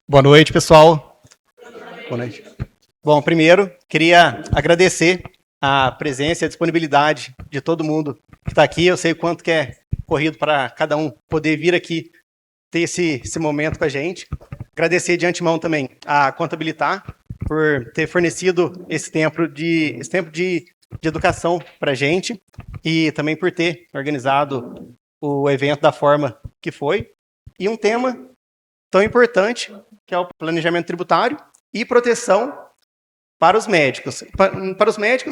Boa noite, pessoal. Boa noite. Bom, primeiro, queria agradecer a presença e a disponibilidade de todo mundo que está aqui. Eu sei o quanto que é corrido para cada um poder vir aqui ter esse momento com a gente. Agradecer de antemão também a Contabilitar por ter fornecido esse tempo de educação para a gente e também por ter organizado o evento da forma que foi. E um tema tão importante, que é o planejamento tributário e proteção para os médicos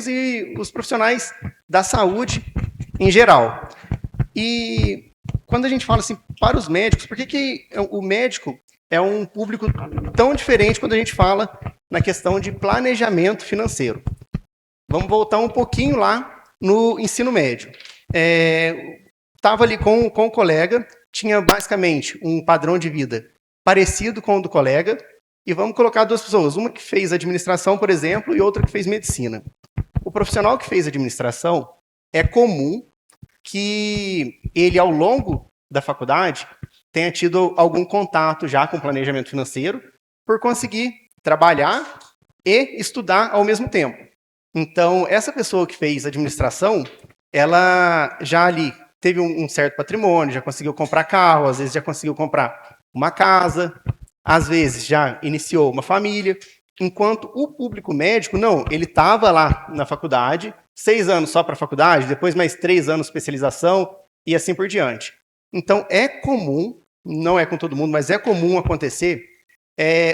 e os profissionais da saúde em geral. E quando a gente fala assim, para os médicos, por que o médico é um público tão diferente quando a gente fala na questão de planejamento financeiro? Vamos voltar um pouquinho lá no ensino médio. Estava ali com o colega, tinha basicamente um padrão de vida parecido com o do colega, e vamos colocar duas pessoas, uma que fez administração, por exemplo, e outra que fez medicina. O profissional que fez administração, é comum que ele, ao longo da faculdade, tenha tido algum contato já com planejamento financeiro, por conseguir trabalhar e estudar ao mesmo tempo. Então, essa pessoa que fez administração, ela já ali teve um certo patrimônio, já conseguiu comprar carro, às vezes já conseguiu comprar uma casa, às vezes já iniciou uma família, enquanto o público médico, não, ele estava lá na faculdade, 6 anos só para a faculdade, depois mais 3 anos de especialização e assim por diante. Então, é comum, não é com todo mundo, mas é comum acontecer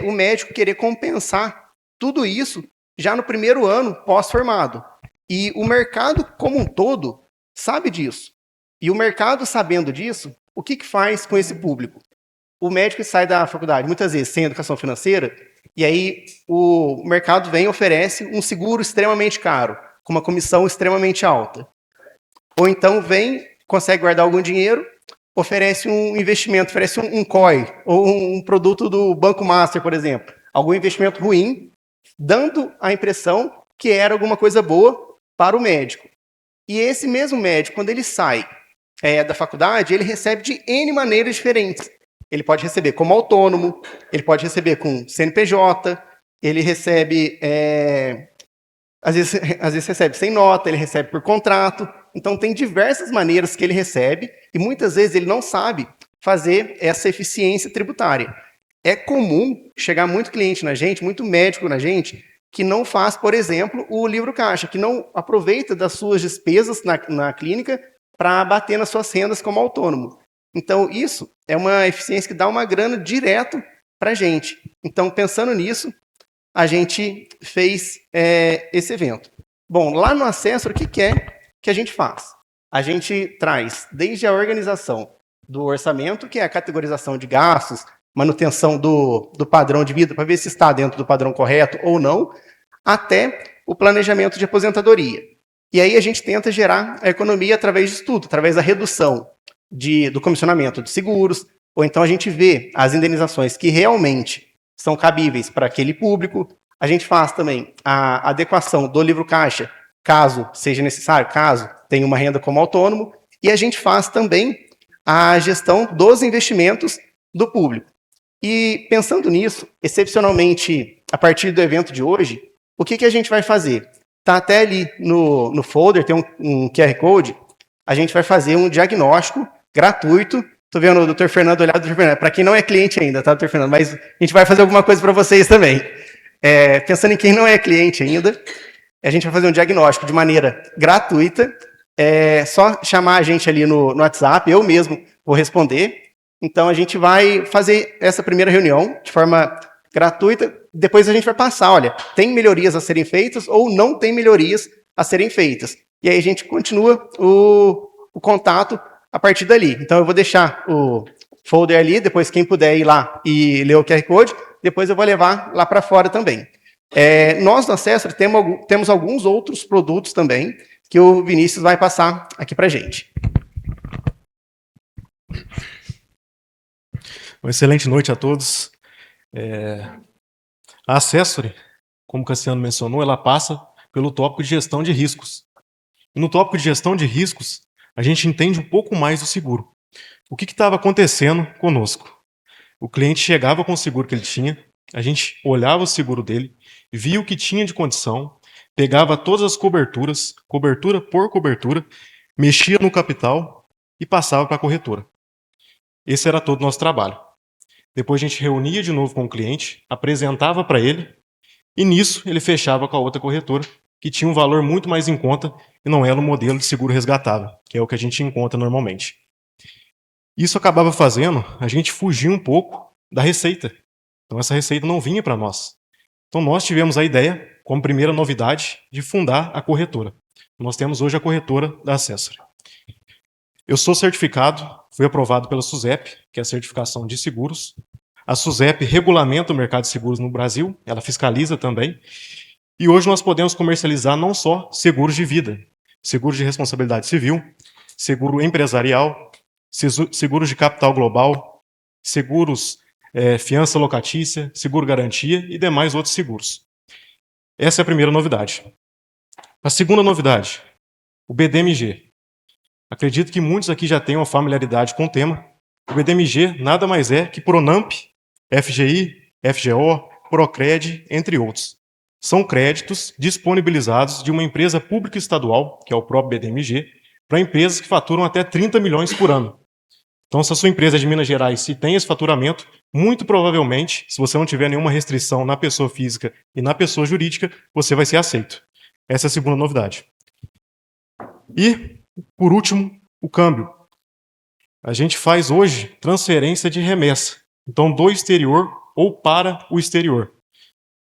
o médico querer compensar tudo isso já no primeiro ano pós-formado. E o mercado como um todo sabe disso. E o mercado, sabendo disso, o que faz com esse público? O médico sai da faculdade, muitas vezes, sem educação financeira, e aí o mercado vem e oferece um seguro extremamente caro, com uma comissão extremamente alta. Ou então vem, consegue guardar algum dinheiro, oferece um investimento, oferece um COI, ou um produto do Banco Master, por exemplo. Algum investimento ruim, dando a impressão que era alguma coisa boa para o médico. E esse mesmo médico, quando ele sai da faculdade, ele recebe de N maneiras diferentes. Ele pode receber como autônomo, ele pode receber com CNPJ, ele recebe, às vezes recebe sem nota, ele recebe por contrato. Então, tem diversas maneiras que ele recebe e muitas vezes ele não sabe fazer essa eficiência tributária. É comum chegar muito cliente na gente, muito médico na gente, que não faz, por exemplo, o livro caixa, que não aproveita das suas despesas na clínica para bater nas suas rendas como autônomo. Então, isso é uma eficiência que dá uma grana direto para a gente. Então, pensando nisso, a gente fez esse evento. Bom, lá no Assessor, o que é que a gente faz? A gente traz desde a organização do orçamento, que é a categorização de gastos, manutenção do padrão de vida, para ver se está dentro do padrão correto ou não, até o planejamento de aposentadoria. E aí a gente tenta gerar a economia através disso tudo, através da redução do comissionamento de seguros, ou então a gente vê as indenizações que realmente são cabíveis para aquele público. A gente faz também a adequação do livro caixa, caso seja necessário, caso tenha uma renda como autônomo, e a gente faz também a gestão dos investimentos do público. E pensando nisso, excepcionalmente, a partir do evento de hoje, o que a gente vai fazer? Está até ali no folder, tem um QR Code, a gente vai fazer um diagnóstico gratuito. Estou vendo o Dr. Fernando olhar, Dr. Fernando, para quem não é cliente ainda, tá, Dr. Fernando? Mas a gente vai fazer alguma coisa para vocês também. Pensando em quem não é cliente ainda, a gente vai fazer um diagnóstico de maneira gratuita. É só chamar a gente ali no WhatsApp, eu mesmo vou responder. Então, a gente vai fazer essa primeira reunião de forma gratuita. Depois a gente vai passar, olha, tem melhorias a serem feitas ou não tem melhorias a serem feitas. E aí a gente continua o contato a partir dali. Então, eu vou deixar o folder ali, depois quem puder ir lá e ler o QR Code, depois eu vou levar lá para fora também. Nós, no Assessor, temos alguns outros produtos também, que o Vinícius vai passar aqui para a gente. Uma excelente noite a todos. A Assessor, como o Cassiano mencionou, ela passa pelo tópico de gestão de riscos. E no tópico de gestão de riscos, a gente entende um pouco mais do seguro. O que estava acontecendo conosco? O cliente chegava com o seguro que ele tinha, a gente olhava o seguro dele, via o que tinha de condição, pegava todas as coberturas, cobertura por cobertura, mexia no capital e passava para a corretora. Esse era todo o nosso trabalho. Depois a gente reunia de novo com o cliente, apresentava para ele, e nisso ele fechava com a outra corretora, que tinha um valor muito mais em conta e não era o modelo de seguro resgatável, que é o que a gente encontra normalmente. Isso acabava fazendo a gente fugir um pouco da receita. Então essa receita não vinha para nós. Então nós tivemos a ideia, como primeira novidade, de fundar a corretora. Nós temos hoje a corretora da Accessory. Eu sou certificado, fui aprovado pela SUSEP, que é a certificação de seguros. A SUSEP regulamenta o mercado de seguros no Brasil, ela fiscaliza também. E hoje nós podemos comercializar não só seguros de vida, seguros de responsabilidade civil, seguro empresarial, seguros de capital global, seguros fiança locatícia, seguro garantia e demais outros seguros. Essa é a primeira novidade. A segunda novidade, o BDMG. Acredito que muitos aqui já tenham familiaridade com o tema. O BDMG nada mais é que Pronamp, FGI, FGO, Procred, entre outros. São créditos disponibilizados de uma empresa pública estadual, que é o próprio BDMG, para empresas que faturam até 30 milhões por ano. Então, se a sua empresa é de Minas Gerais e tem esse faturamento, muito provavelmente, se você não tiver nenhuma restrição na pessoa física e na pessoa jurídica, você vai ser aceito. Essa é a segunda novidade. E, por último, o câmbio. A gente faz hoje transferência de remessa. Então, do exterior ou para o exterior.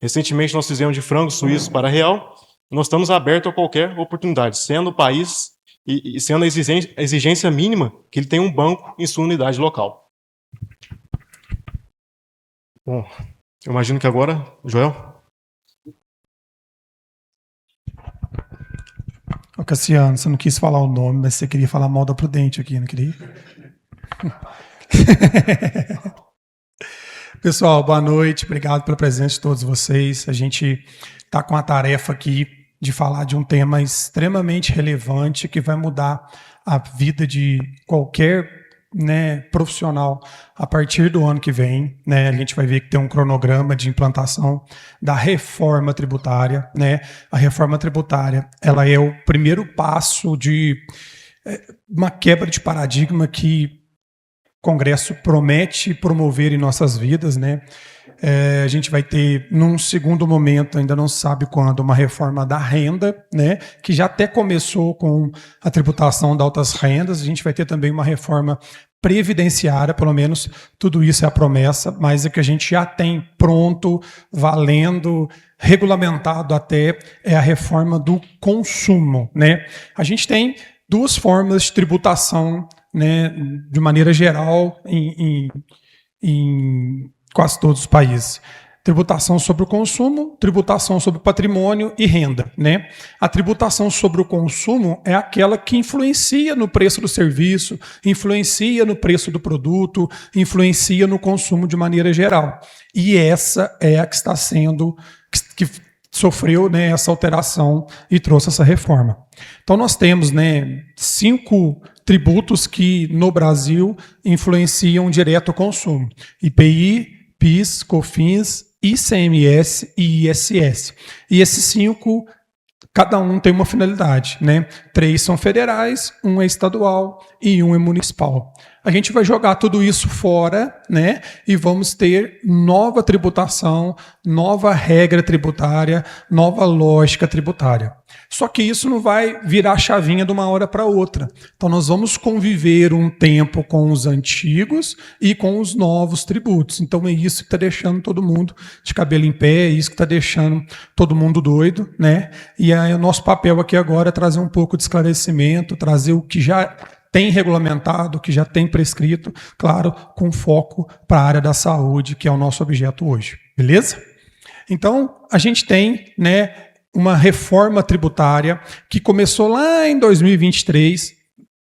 Recentemente, nós fizemos de franco suíço para real. Nós estamos abertos a qualquer oportunidade, sendo o país e sendo a exigência mínima que ele tenha um banco em sua unidade local. Bom, eu imagino que agora, Joel. Ô Cassiano, você não quis falar o nome, mas você queria falar mal da Prudente aqui, não queria? Pessoal, boa noite, obrigado pela presença de todos vocês. A gente está com a tarefa aqui de falar de um tema extremamente relevante que vai mudar a vida de qualquer profissional a partir do ano que vem. A gente vai ver que tem um cronograma de implantação da reforma tributária. A reforma tributária ela é o primeiro passo de uma quebra de paradigma que o Congresso promete promover em nossas vidas. A gente vai ter, num segundo momento, ainda não sabe quando, uma reforma da renda, que já até começou com a tributação de altas rendas. A gente vai ter também uma reforma previdenciária, pelo menos tudo isso é a promessa, mas é que a gente já tem pronto, valendo, regulamentado até, é a reforma do consumo. A gente tem duas formas de tributação, de maneira geral, em quase todos os países. Tributação sobre o consumo, tributação sobre o patrimônio e renda. A tributação sobre o consumo é aquela que influencia no preço do serviço, influencia no preço do produto, influencia no consumo de maneira geral. E essa é a que está sendo, que sofreu essa alteração e trouxe essa reforma. Então nós temos 5 tributos que no Brasil influenciam direto o consumo: IPI, PIS, COFINS, ICMS e ISS. E esses 5, cada um tem uma finalidade. 3 são federais, 1 é estadual e 1 é municipal. A gente vai jogar tudo isso fora, e vamos ter nova tributação, nova regra tributária, nova lógica tributária. Só que isso não vai virar chavinha de uma hora para outra. Então nós vamos conviver um tempo com os antigos e com os novos tributos. Então é isso que está deixando todo mundo de cabelo em pé, é isso que está deixando todo mundo doido. E aí, o nosso papel aqui agora é trazer um pouco de esclarecimento, trazer o que já tem regulamentado, que já tem prescrito, claro, com foco para a área da saúde, que é o nosso objeto hoje. Beleza? Então, a gente tem uma reforma tributária que começou lá em 2023.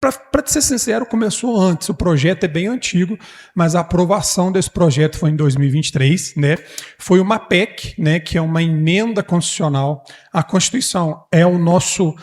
Para ser sincero, começou antes. O projeto é bem antigo, mas a aprovação desse projeto foi em 2023. Foi uma PEC, que é uma emenda constitucional. A Constituição é o nosso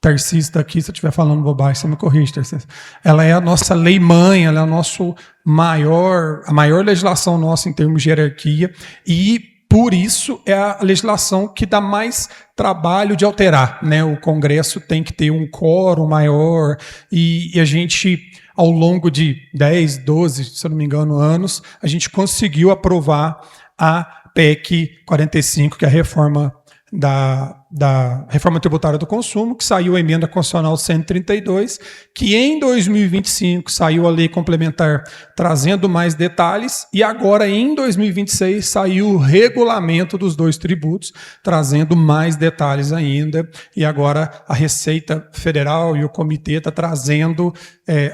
Tarcísio está aqui, se eu estiver falando bobagem, você me corrige, Tarcísio. Ela é a nossa lei-mãe, ela é a maior legislação nossa em termos de hierarquia, e por isso é a legislação que dá mais trabalho de alterar, né? O Congresso tem que ter um quórum maior, e a gente, ao longo de 10, 12, se eu não me engano, anos, a gente conseguiu aprovar a PEC 45, que é a reforma da reforma tributária do consumo, que saiu a emenda constitucional 132, que em 2025 saiu a lei complementar trazendo mais detalhes, e agora em 2026 saiu o regulamento dos 2 tributos, trazendo mais detalhes ainda, e agora a Receita Federal e o comitê estão trazendo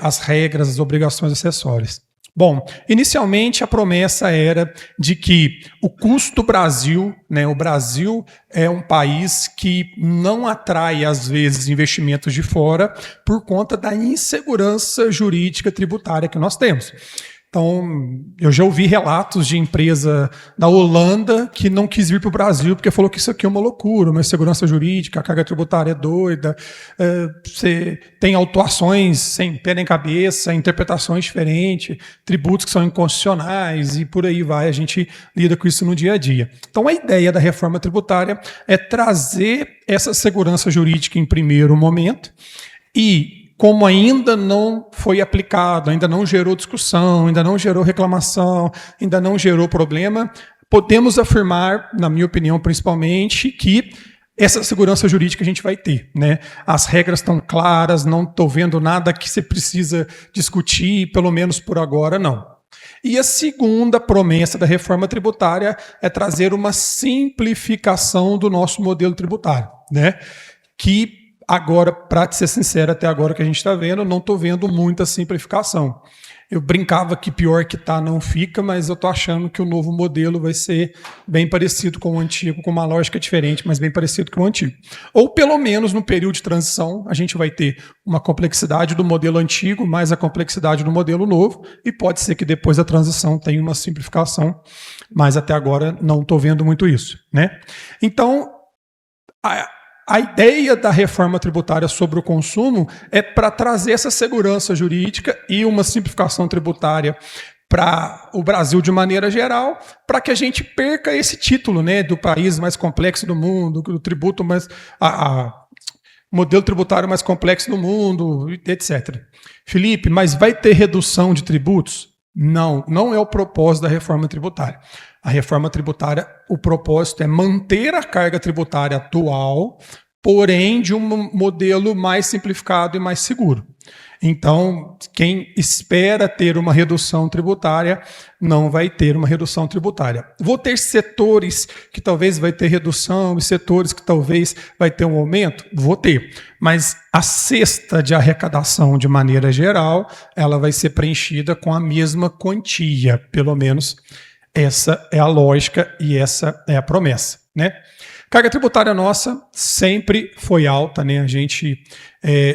as regras, as obrigações acessórias. Bom, inicialmente a promessa era de que o custo Brasil, né, o Brasil é um país que não atrai, às vezes, investimentos de fora por conta da insegurança jurídica tributária que nós temos. Então, eu já ouvi relatos de empresa da Holanda que não quis vir para o Brasil porque falou que isso aqui é uma loucura, uma insegurança jurídica, a carga tributária é doida, você tem autuações sem pé nem cabeça, interpretações diferentes, tributos que são inconstitucionais e por aí vai, a gente lida com isso no dia a dia. Então, a ideia da reforma tributária é trazer essa segurança jurídica em primeiro momento e, como ainda não foi aplicado, ainda não gerou discussão, ainda não gerou reclamação, ainda não gerou problema, podemos afirmar, na minha opinião principalmente, que essa segurança jurídica a gente vai ter, né? As regras estão claras, não estou vendo nada que você precisa discutir, pelo menos por agora não. E a segunda promessa da reforma tributária é trazer uma simplificação do nosso modelo tributário, né? Que agora, para ser sincero, até agora que a gente está vendo, não estou vendo muita simplificação. Eu brincava que pior que está não fica, mas eu estou achando que o novo modelo vai ser bem parecido com o antigo, com uma lógica diferente, mas bem parecido com o antigo. Ou pelo menos no período de transição, a gente vai ter uma complexidade do modelo antigo, mais a complexidade do modelo novo, e pode ser que depois da transição tenha uma simplificação, mas até agora não estou vendo muito isso, né? Então, a ideia da reforma tributária sobre o consumo é para trazer essa segurança jurídica e uma simplificação tributária para o Brasil de maneira geral, para que a gente perca esse título, né, do país mais complexo do mundo, do tributo mais modelo tributário mais complexo do mundo, etc. Felipe, mas vai ter redução de tributos? Não, não é o propósito da reforma tributária. A reforma tributária, o propósito é manter a carga tributária atual, porém de um modelo mais simplificado e mais seguro. Então, quem espera ter uma redução tributária, não vai ter uma redução tributária. Vou ter setores que talvez vai ter redução e setores que talvez vai ter um aumento? Vou ter. Mas a cesta de arrecadação, de maneira geral, ela vai ser preenchida com a mesma quantia, pelo menos. Essa é a lógica e essa é a promessa, né? Carga tributária nossa sempre foi alta, né? A gente,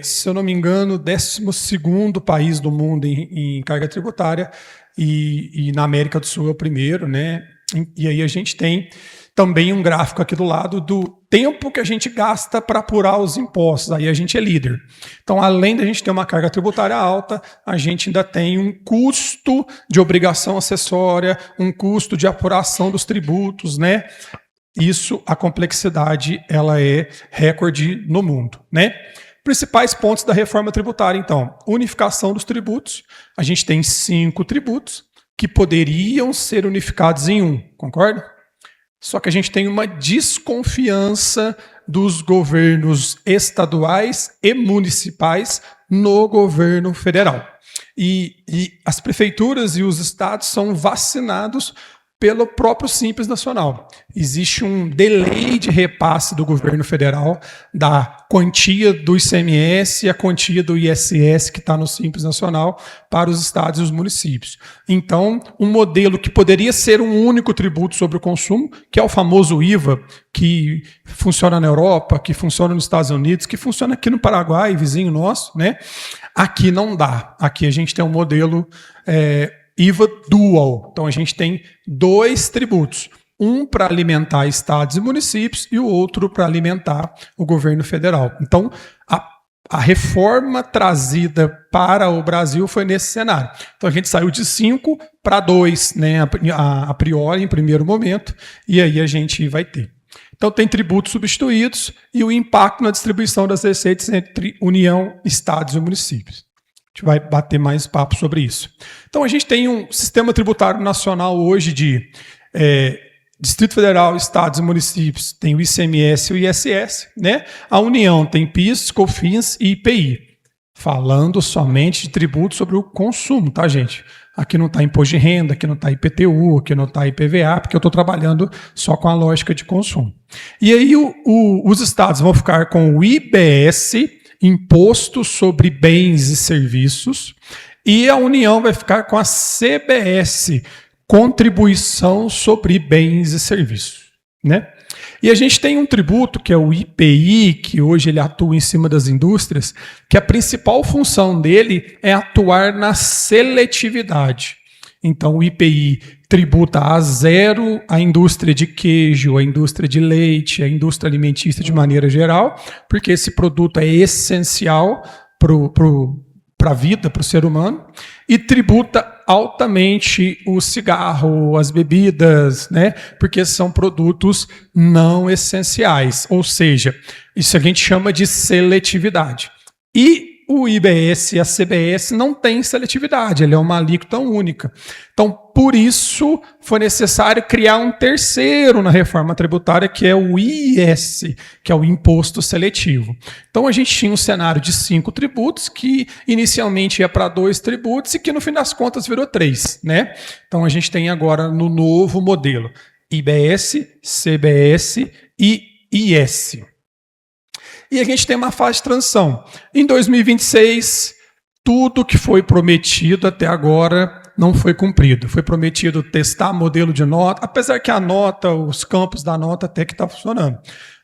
se eu não me engano, 12º país do mundo em carga tributária e na América do Sul é o primeiro, né? E aí a gente tem também um gráfico aqui do lado do tempo que a gente gasta para apurar os impostos. Aí a gente é líder. Então, além da gente ter uma carga tributária alta, a gente ainda tem um custo de obrigação acessória, um custo de apuração dos tributos, né? Isso, a complexidade, ela é recorde no mundo, né? Principais pontos da reforma tributária, então. Unificação dos tributos. A gente tem 5 tributos que poderiam ser unificados em um, concorda? Só que a gente tem uma desconfiança dos governos estaduais e municipais no governo federal. E as prefeituras e os estados são vacinados pelo próprio Simples Nacional. Existe um delay de repasse do governo federal da quantia do ICMS e a quantia do ISS que está no Simples Nacional para os estados e os municípios. Então, um modelo que poderia ser um único tributo sobre o consumo, que é o famoso IVA, que funciona na Europa, que funciona nos Estados Unidos, que funciona aqui no Paraguai, vizinho nosso, né? Aqui não dá. Aqui a gente tem um modelo IVA dual. Então, a gente tem 2 tributos. Um para alimentar estados e municípios e o outro para alimentar o governo federal. Então, a reforma trazida para o Brasil foi nesse cenário. Então a gente saiu de 5 para 2, né, a priori, em primeiro momento, e aí a gente vai ter. Então tem tributos substituídos e o impacto na distribuição das receitas entre União, Estados e municípios. A gente vai bater mais papo sobre isso. Então a gente tem um sistema tributário nacional hoje de Distrito Federal, Estados e municípios, tem o ICMS e o ISS, né? A União tem PIS, COFINS e IPI, falando somente de tributos sobre o consumo, tá, gente? Aqui não está imposto de renda, aqui não está IPTU, aqui não está IPVA, porque eu estou trabalhando só com a lógica de consumo. E aí os estados vão ficar com o IBS, Imposto sobre Bens e Serviços, e a União vai ficar com a CBS, Contribuição sobre Bens e Serviços, né? E a gente tem um tributo que é o IPI, que hoje ele atua em cima das indústrias, que a principal função dele é atuar na seletividade. Então o IPI tributa a zero a indústria de queijo, a indústria de leite, a indústria alimentícia de maneira geral, porque esse produto é essencial para a vida, para o ser humano, e tributa altamente o cigarro, as bebidas, né? Porque são produtos não essenciais, ou seja, isso a gente chama de seletividade. E o IBS e a CBS não têm seletividade, ele é uma alíquota única. Então, por isso, foi necessário criar um terceiro na reforma tributária, que é o IS, que é o Imposto Seletivo. Então, a gente tinha um cenário de 5 tributos, que inicialmente ia para 2 tributos e que, no fim das contas, virou 3, né? Então, a gente tem agora, no novo modelo, IBS, CBS e IS. E a gente tem uma fase de transição. Em 2026, tudo que foi prometido até agora não foi cumprido. Foi prometido testar modelo de nota, apesar que a nota, os campos da nota até que está funcionando.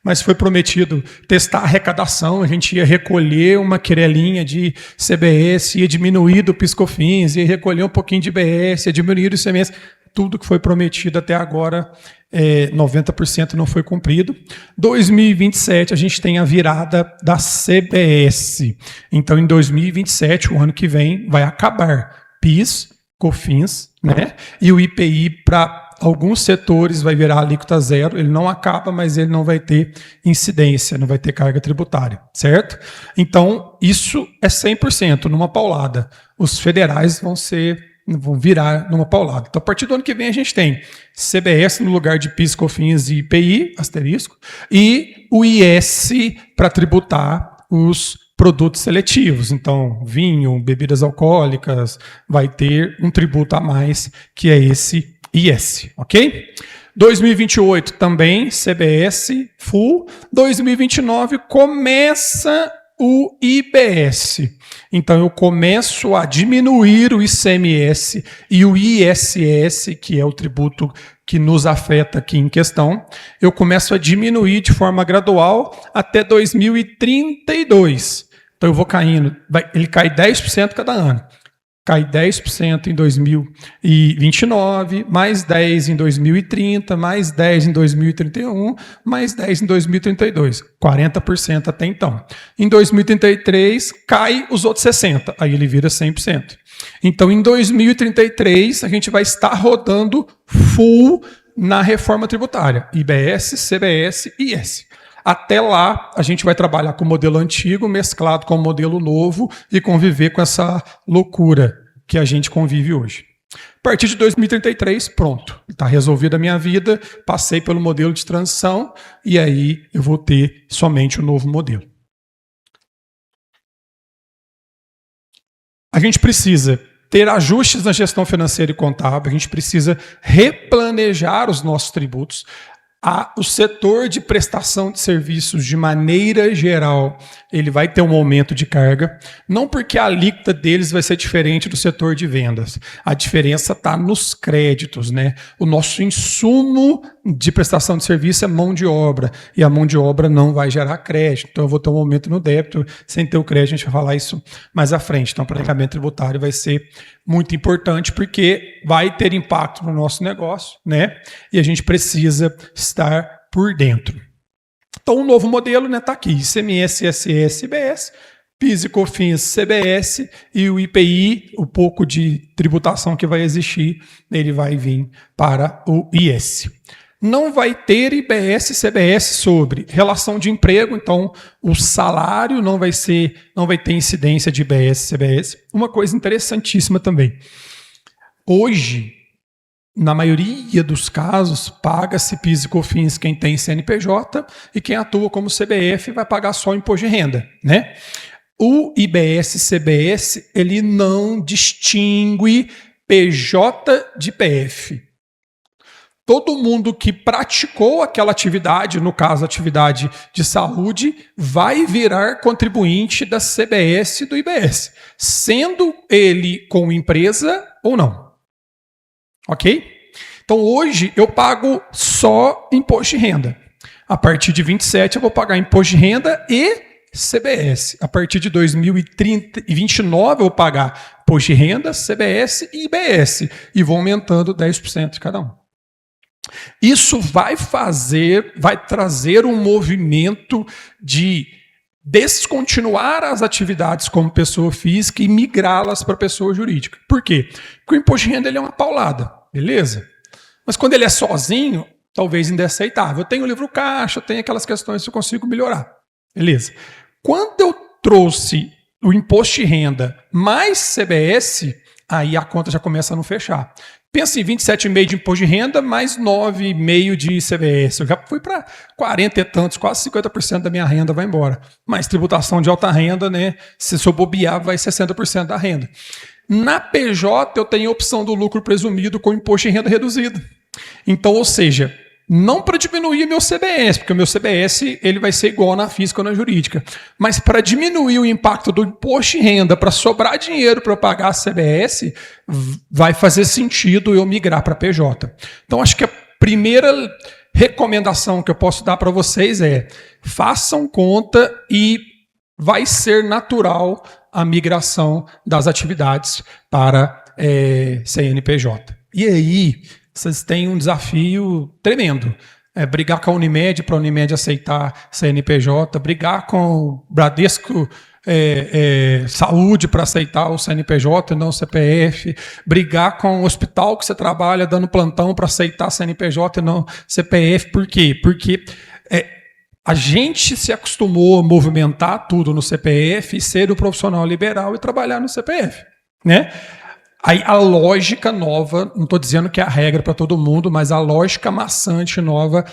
Mas foi prometido testar a arrecadação, a gente ia recolher uma querelinha de CBS, ia diminuir do PIS/COFINS, ia recolher um pouquinho de IBS, ia diminuir o ICMS. Tudo que foi prometido até agora, 90% não foi cumprido. 2027, a gente tem a virada da CBS. Então, em 2027, o ano que vem, vai acabar PIS, COFINS, né? E o IPI, para alguns setores, vai virar alíquota zero. Ele não acaba, mas ele não vai ter incidência, não vai ter carga tributária, certo? Então, isso é 100% numa paulada. Os federais vão virar numa paulada. Então, a partir do ano que vem, a gente tem CBS no lugar de PIS, COFINS e IPI, asterisco, e o IS para tributar os produtos seletivos. Então, vinho, bebidas alcoólicas, vai ter um tributo a mais, que é esse IS, ok? 2028 também, CBS, full. 2029 começa o IBS. Então, eu começo a diminuir o ICMS e o ISS, que é o tributo que nos afeta aqui em questão, eu começo a diminuir de forma gradual até 2032. Então, eu vou caindo, ele cai 10% cada ano. Cai 10% em 2029, mais 10% em 2030, mais 10% em 2031, mais 10% em 2032. 40% até então. Em 2033, cai os outros 60%, aí ele vira 100%. Então, em 2033, a gente vai estar rodando full na reforma tributária. IBS, CBS e IS. Até lá, a gente vai trabalhar com o modelo antigo, mesclado com o modelo novo e conviver com essa loucura que a gente convive hoje. A partir de 2033, pronto. Está resolvida a minha vida, passei pelo modelo de transição e aí eu vou ter somente o novo modelo. A gente precisa ter ajustes na gestão financeira e contábil, a gente precisa replanejar os nossos tributos. O setor de prestação de serviços, de maneira geral, ele vai ter um aumento de carga, não porque a alíquota deles vai ser diferente do setor de vendas. A diferença está nos créditos, né? O nosso insumo de prestação de serviço é mão de obra, e a mão de obra não vai gerar crédito. Então, eu vou ter um aumento no débito, sem ter o crédito, a gente vai falar isso mais à frente. Então, o planejamento tributário vai ser muito importante, porque vai ter impacto no nosso negócio, né? E a gente precisa estar por dentro. Então, o novo modelo está aqui, ICMS, ISS, IBS, PIS e COFINS, CBS e o IPI, o pouco de tributação que vai existir, ele vai vir para o IS. Não vai ter IBS e CBS sobre relação de emprego, então o salário não vai ter incidência de IBS e CBS. Uma coisa interessantíssima também. Hoje, na maioria dos casos, paga-se PIS e COFINS quem tem CNPJ e quem atua como CBF vai pagar só o imposto de renda, né? O IBS e CBS, ele não distingue PJ de PF. Todo mundo que praticou aquela atividade, no caso, atividade de saúde, vai virar contribuinte da CBS e do IBS, sendo ele com empresa ou não. Ok? Então, hoje, eu pago só imposto de renda. A partir de 27, eu vou pagar imposto de renda e CBS. A partir de 2029, eu vou pagar imposto de renda, CBS e IBS. E vou aumentando 10% de cada um. Isso vai trazer um movimento de descontinuar as atividades como pessoa física e migrá-las para pessoa jurídica. Por quê? Porque o imposto de renda ele é uma paulada, beleza? Mas quando ele é sozinho, talvez ainda é aceitável. Eu tenho o livro caixa, eu tenho aquelas questões que eu consigo melhorar, beleza? Quando eu trouxe o imposto de renda mais CBS, aí a conta já começa a não fechar. Pensa em 27,5% de imposto de renda, mais 9,5% de CBS. Eu já fui para 40 e tantos, quase 50% da minha renda vai embora. Mas tributação de alta renda, né? Se eu bobear, vai 60% da renda. Na PJ, eu tenho a opção do lucro presumido com imposto de renda reduzido. Então, ou seja, não para diminuir meu CBS, porque o meu CBS ele vai ser igual na física ou na jurídica, mas para diminuir o impacto do imposto de renda, para sobrar dinheiro para eu pagar a CBS, vai fazer sentido eu migrar para PJ. Então, acho que a primeira recomendação que eu posso dar para vocês é façam conta e vai ser natural a migração das atividades para CNPJ. E aí, vocês têm um desafio tremendo. Brigar com a Unimed para a Unimed aceitar CNPJ, brigar com o Bradesco Saúde para aceitar o CNPJ e não o CPF, brigar com o hospital que você trabalha dando plantão para aceitar CNPJ e não CPF. Por quê? Porque a gente se acostumou a movimentar tudo no CPF e ser o profissional liberal e trabalhar no CPF, né? Aí a lógica nova, não estou dizendo que é a regra para todo mundo, mas a lógica maçante nova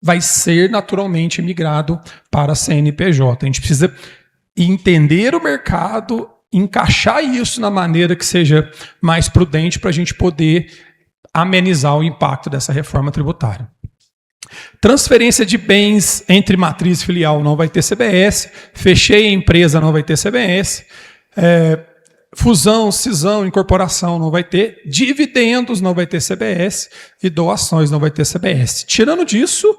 vai ser naturalmente migrado para a CNPJ. A gente precisa entender o mercado, encaixar isso na maneira que seja mais prudente para a gente poder amenizar o impacto dessa reforma tributária. Transferência de bens entre matriz e filial não vai ter CBS, fechei a empresa não vai ter CBS, fusão, cisão, incorporação não vai ter, dividendos não vai ter CBS e doações não vai ter CBS. Tirando disso,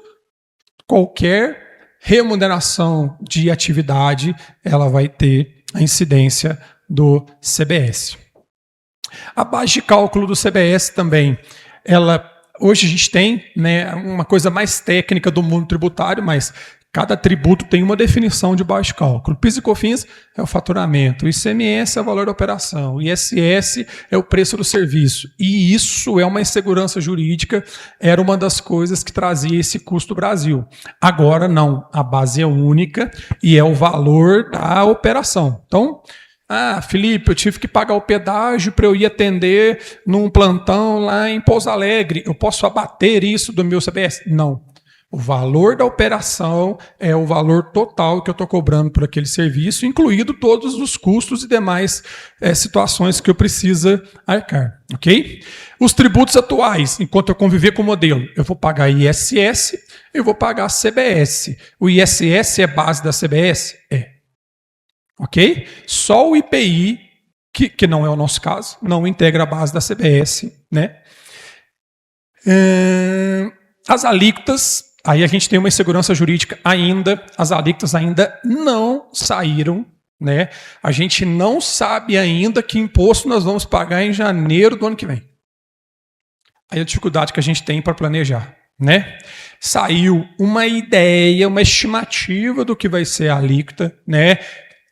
qualquer remuneração de atividade ela vai ter a incidência do CBS. A base de cálculo do CBS também, hoje a gente tem, né, uma coisa mais técnica do mundo tributário, mas cada tributo tem uma definição de base de cálculo. PIS e COFINS é o faturamento, o ICMS é o valor da operação, o ISS é o preço do serviço. E isso é uma insegurança jurídica, era uma das coisas que trazia esse custo do Brasil. Agora não, a base é única e é o valor da operação. Então, Felipe, eu tive que pagar o pedágio para eu ir atender num plantão lá em Pouso Alegre. Eu posso abater isso do meu CBS? Não. O valor da operação é o valor total que eu estou cobrando por aquele serviço, incluído todos os custos e demais situações que eu preciso arcar. Ok? Os tributos atuais, enquanto eu conviver com o modelo, eu vou pagar ISS, eu vou pagar CBS. O ISS é base da CBS? É. Ok? Só o IPI, que não é o nosso caso, não integra a base da CBS. Né? As alíquotas, aí a gente tem uma insegurança jurídica ainda, as alíquotas ainda não saíram. Né? A gente não sabe ainda que imposto nós vamos pagar em janeiro do ano que vem. Aí a dificuldade que a gente tem para planejar. Né? Saiu uma ideia, uma estimativa do que vai ser a alíquota, né?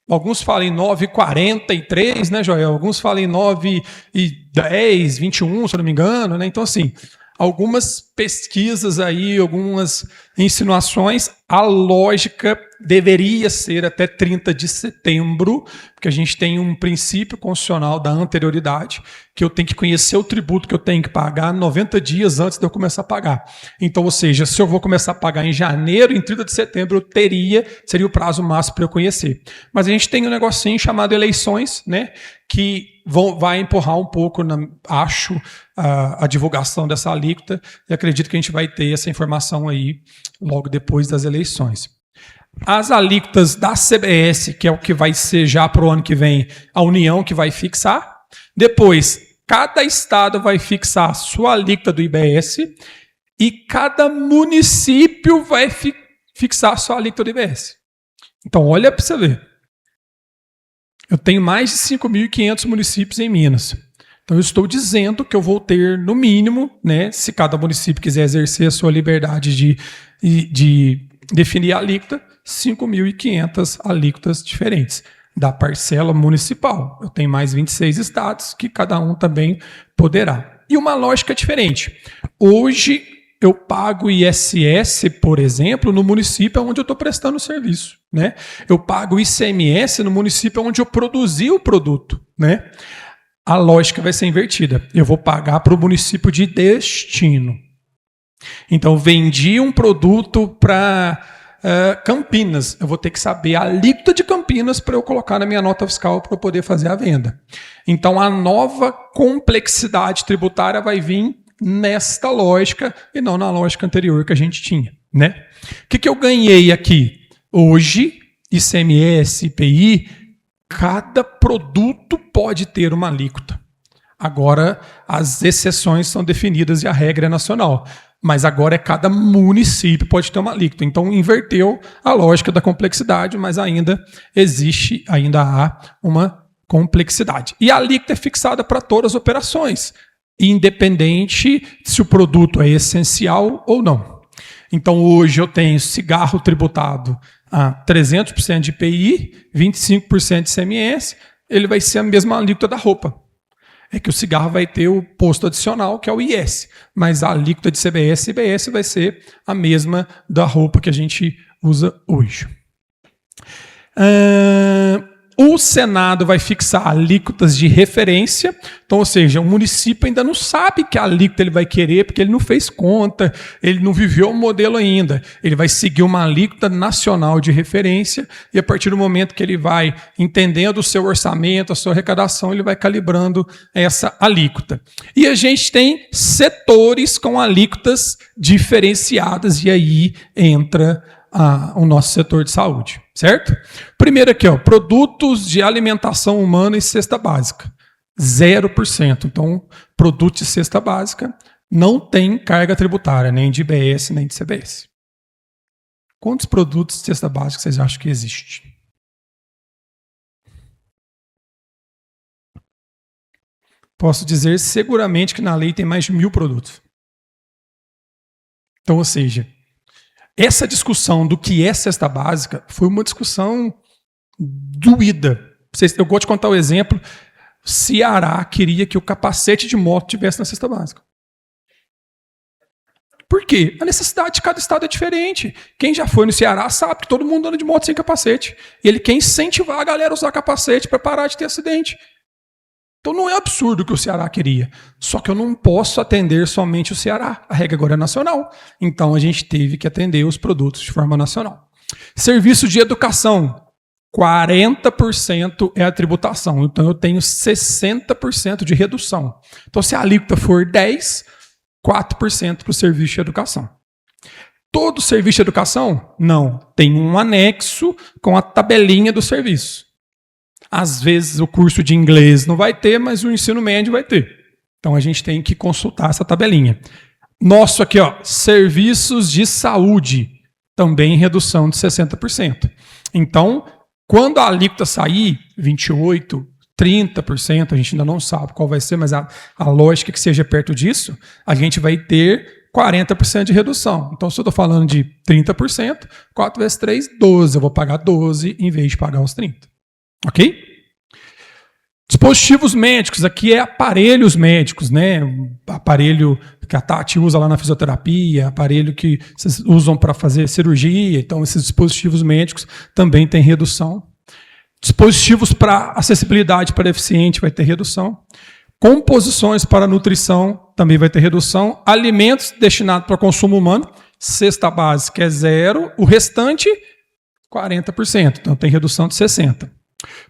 Alguns falam em 9,43, né, Joel? Alguns falam em 9,10, 21, se eu não me engano, né? Então, assim, algumas pesquisas aí, algumas insinuações, a lógica deveria ser até 30 de setembro, porque a gente tem um princípio constitucional da anterioridade, que eu tenho que conhecer o tributo que eu tenho que pagar 90 dias antes de eu começar a pagar. Então, ou seja, se eu vou começar a pagar em janeiro, em 30 de setembro, seria o prazo máximo para eu conhecer. Mas a gente tem um negocinho chamado eleições, né, que vai empurrar um pouco, acho, a divulgação dessa alíquota, e acredito que a gente vai ter essa informação aí logo depois das eleições. As alíquotas da CBS, que é o que vai ser já para o ano que vem, a União que vai fixar. Depois, cada estado vai fixar a sua alíquota do IBS e cada município vai fixar a sua alíquota do IBS. Então, olha para você ver. Eu tenho mais de 5.500 municípios em Minas. Então, eu estou dizendo que eu vou ter, no mínimo, né, se cada município quiser exercer a sua liberdade de definir a alíquota, 5.500 alíquotas diferentes da parcela municipal. Eu tenho mais 26 estados que cada um também poderá. E uma lógica diferente. Hoje, eu pago ISS, por exemplo, no município onde eu estou prestando o serviço, né? Eu pago ICMS no município onde eu produzi o produto, né? A lógica vai ser invertida. Eu vou pagar para o município de destino. Então, vendi um produto para Campinas. Eu vou ter que saber a alíquota de Campinas para eu colocar na minha nota fiscal para eu poder fazer a venda. Então, a nova complexidade tributária vai vir nesta lógica e não na lógica anterior que a gente tinha, né? O que eu ganhei aqui? Hoje, ICMS, IPI, cada produto pode ter uma alíquota. Agora, as exceções são definidas e a regra é nacional. Mas agora cada município pode ter uma alíquota. Então, inverteu a lógica da complexidade, mas ainda há uma complexidade. E a alíquota é fixada para todas as operações, independente se o produto é essencial ou não. Então, hoje eu tenho cigarro tributado a 300% de IPI, 25% de ICMS, ele vai ser a mesma alíquota da roupa. É que o cigarro vai ter o posto adicional, que é o IS, mas a alíquota de CBS e IBS vai ser a mesma da roupa que a gente usa hoje. O Senado vai fixar alíquotas de referência, então, ou seja, o município ainda não sabe que alíquota ele vai querer, porque ele não fez conta, ele não viveu o modelo ainda. Ele vai seguir uma alíquota nacional de referência e a partir do momento que ele vai entendendo o seu orçamento, a sua arrecadação, ele vai calibrando essa alíquota. E a gente tem setores com alíquotas diferenciadas e aí entra o nosso setor de saúde, certo? Primeiro aqui, produtos de alimentação humana e cesta básica, 0%. Então, produto de cesta básica não tem carga tributária, nem de IBS, nem de CBS. Quantos produtos de cesta básica vocês acham que existem? Posso dizer seguramente que na lei tem mais de 1.000 produtos. Então, ou seja, essa discussão do que é cesta básica foi uma discussão doída. Eu gosto de contar o exemplo. Ceará queria que o capacete de moto tivesse na cesta básica. Por quê? A necessidade de cada estado é diferente. Quem já foi no Ceará sabe que todo mundo anda de moto sem capacete. E ele quer incentivar a galera a usar capacete para parar de ter acidente. Então não é absurdo o que o Ceará queria. Só que eu não posso atender somente o Ceará. A regra agora é nacional. Então a gente teve que atender os produtos de forma nacional. Serviço de educação. 40% é a tributação. Então eu tenho 60% de redução. Então se a alíquota for 10%, 4% para o serviço de educação. Todo serviço de educação? Não. Tem um anexo com a tabelinha do serviço. Às vezes o curso de inglês não vai ter, mas o ensino médio vai ter. Então a gente tem que consultar essa tabelinha. Nosso aqui, serviços de saúde, também redução de 60%. Então, quando a alíquota sair, 28%, 30%, a gente ainda não sabe qual vai ser, mas a lógica é que seja perto disso, a gente vai ter 40% de redução. Então, se eu estou falando de 30%, 4 vezes 3, 12. Eu vou pagar 12 em vez de pagar os 30. Ok? Dispositivos médicos, aqui é aparelhos médicos, né? Aparelho que a Tati usa lá na fisioterapia, aparelho que vocês usam para fazer cirurgia, então esses dispositivos médicos também têm redução. Dispositivos para acessibilidade para deficiente vai ter redução. Composições para nutrição também vai ter redução. Alimentos destinados para consumo humano, cesta básica é 0, o restante 40%, então tem redução de 60%.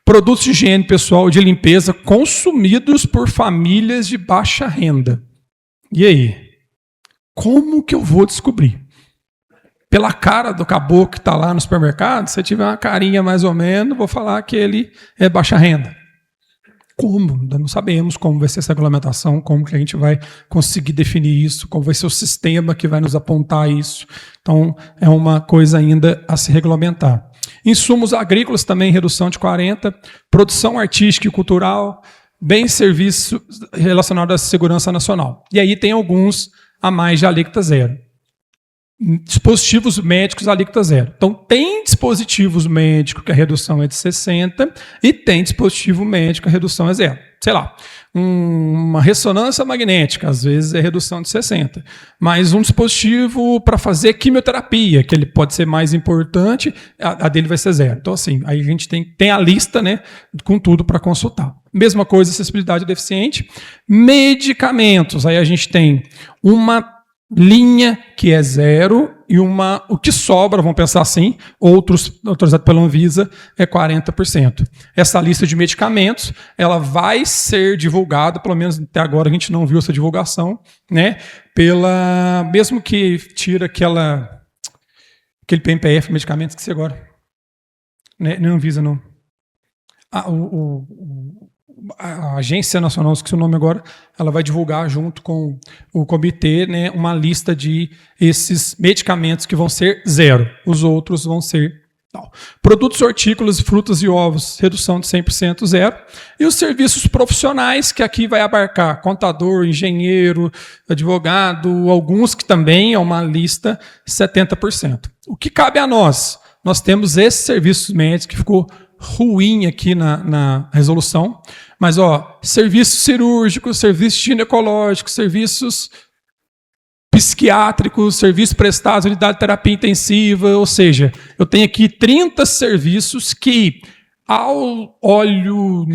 Produtos de higiene pessoal e de limpeza consumidos por famílias de baixa renda. E aí? Como que eu vou descobrir? Pela cara do caboclo que está lá no supermercado, se tiver uma carinha mais ou menos, vou falar que ele é baixa renda. Como? Ainda não sabemos como vai ser essa regulamentação, como que a gente vai conseguir definir isso, como vai ser o sistema que vai nos apontar isso. Então, é uma coisa ainda a se regulamentar. Insumos agrícolas também, redução de 40%. Produção artística e cultural, bens e serviços relacionados à segurança nacional. E aí tem alguns a mais de alíquota 0. Dispositivos médicos, alíquota 0. Então, tem dispositivos médicos que a redução é de 60% e tem dispositivo médico que a redução é 0. Sei lá, uma ressonância magnética, às vezes é redução de 60%. Mas um dispositivo para fazer quimioterapia, que ele pode ser mais importante, a dele vai ser 0. Então, assim, aí a gente tem a lista, né, com tudo para consultar. Mesma coisa, acessibilidade deficiente. Medicamentos, aí a gente tem uma linha que é 0 e o que sobra, vamos pensar assim, outros autorizados pela Anvisa é 40%. Essa lista de medicamentos, ela vai ser divulgada, pelo menos até agora a gente não viu essa divulgação, né? Mesmo que tira aquele PMPF, medicamentos, que agora, né? Não Anvisa, não. A Agência Nacional, esqueci o nome agora, ela vai divulgar junto com o comitê, né, uma lista de esses medicamentos que vão ser 0. Os outros vão ser tal. Produtos hortícolas, frutas e ovos, redução de 100%, 0. E os serviços profissionais, que aqui vai abarcar contador, engenheiro, advogado, alguns que também é uma lista, 70%. O que cabe a nós? Nós temos esses serviços médicos que ficou ruim aqui na resolução, mas serviços cirúrgicos, serviços ginecológicos, serviços psiquiátricos, serviços prestados, unidade de terapia intensiva, ou seja, eu tenho aqui 30 serviços que, ao olho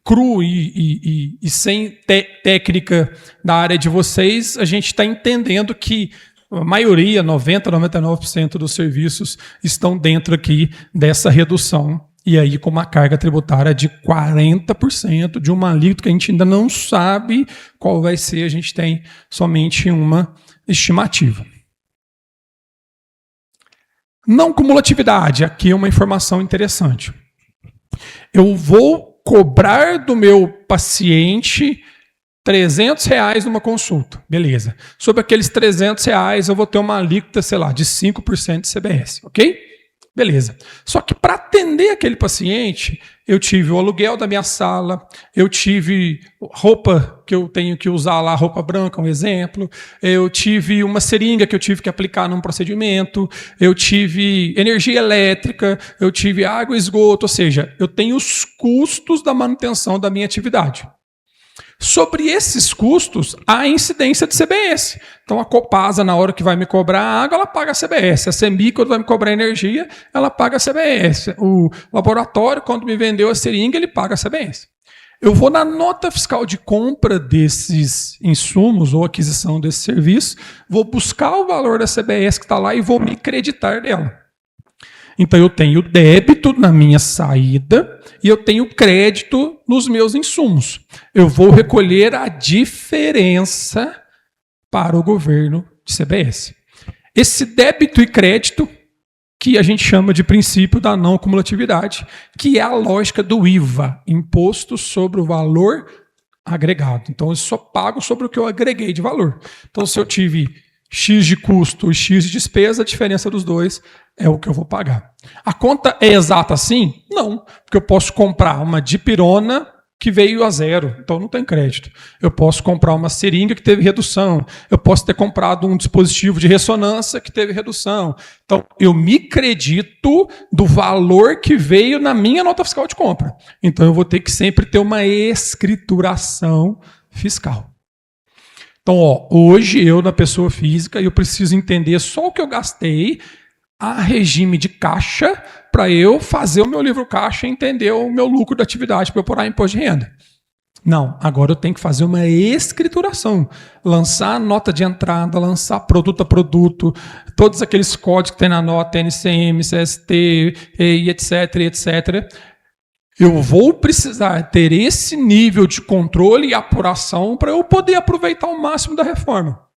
cru e sem técnica da área de vocês, a gente está entendendo que a maioria, 90%, 99% dos serviços estão dentro aqui dessa redução. E aí com uma carga tributária de 40% de uma alíquota que a gente ainda não sabe qual vai ser, a gente tem somente uma estimativa. Não cumulatividade, aqui é uma informação interessante. Eu vou cobrar do meu paciente R$300 numa consulta, beleza. Sobre aqueles R$300 eu vou ter uma alíquota, sei lá, de 5% de CBS, ok? Beleza. Só que para atender aquele paciente, eu tive o aluguel da minha sala, eu tive roupa que eu tenho que usar lá, roupa branca, um exemplo, eu tive uma seringa que eu tive que aplicar num procedimento, eu tive energia elétrica, eu tive água e esgoto, ou seja, eu tenho os custos da manutenção da minha atividade. Sobre esses custos, há incidência de CBS. Então, a Copasa, na hora que vai me cobrar a água, ela paga a CBS. A Sembi, quando vai me cobrar energia, ela paga a CBS. O laboratório, quando me vendeu a seringa, ele paga a CBS. Eu vou na nota fiscal de compra desses insumos ou aquisição desse serviço, vou buscar o valor da CBS que está lá e vou me creditar dela. Então, eu tenho débito na minha saída e eu tenho crédito nos meus insumos. Eu vou recolher a diferença para o governo de CBS. Esse débito e crédito, que a gente chama de princípio da não cumulatividade, que é a lógica do IVA, Imposto sobre o Valor Agregado. Então, eu só pago sobre o que eu agreguei de valor. Então, se eu tive X de custo e X de despesa, a diferença dos dois é o que eu vou pagar. A conta é exata assim? Não, porque eu posso comprar uma dipirona que veio a zero, então não tem crédito. Eu posso comprar uma seringa que teve redução, eu posso ter comprado um dispositivo de ressonância que teve redução. Então, eu me credito do valor que veio na minha nota fiscal de compra. Então, eu vou ter que sempre ter uma escrituração fiscal. Então, hoje eu, na pessoa física, eu preciso entender só o que eu gastei a regime de caixa para eu fazer o meu livro caixa e entender o meu lucro da atividade para eu pôr imposto de renda. Não, agora eu tenho que fazer uma escrituração, lançar nota de entrada, lançar produto a produto, todos aqueles códigos que tem na nota, NCM, CST, e etc, etc. Eu vou precisar ter esse nível de controle e apuração para eu poder aproveitar o máximo da reforma.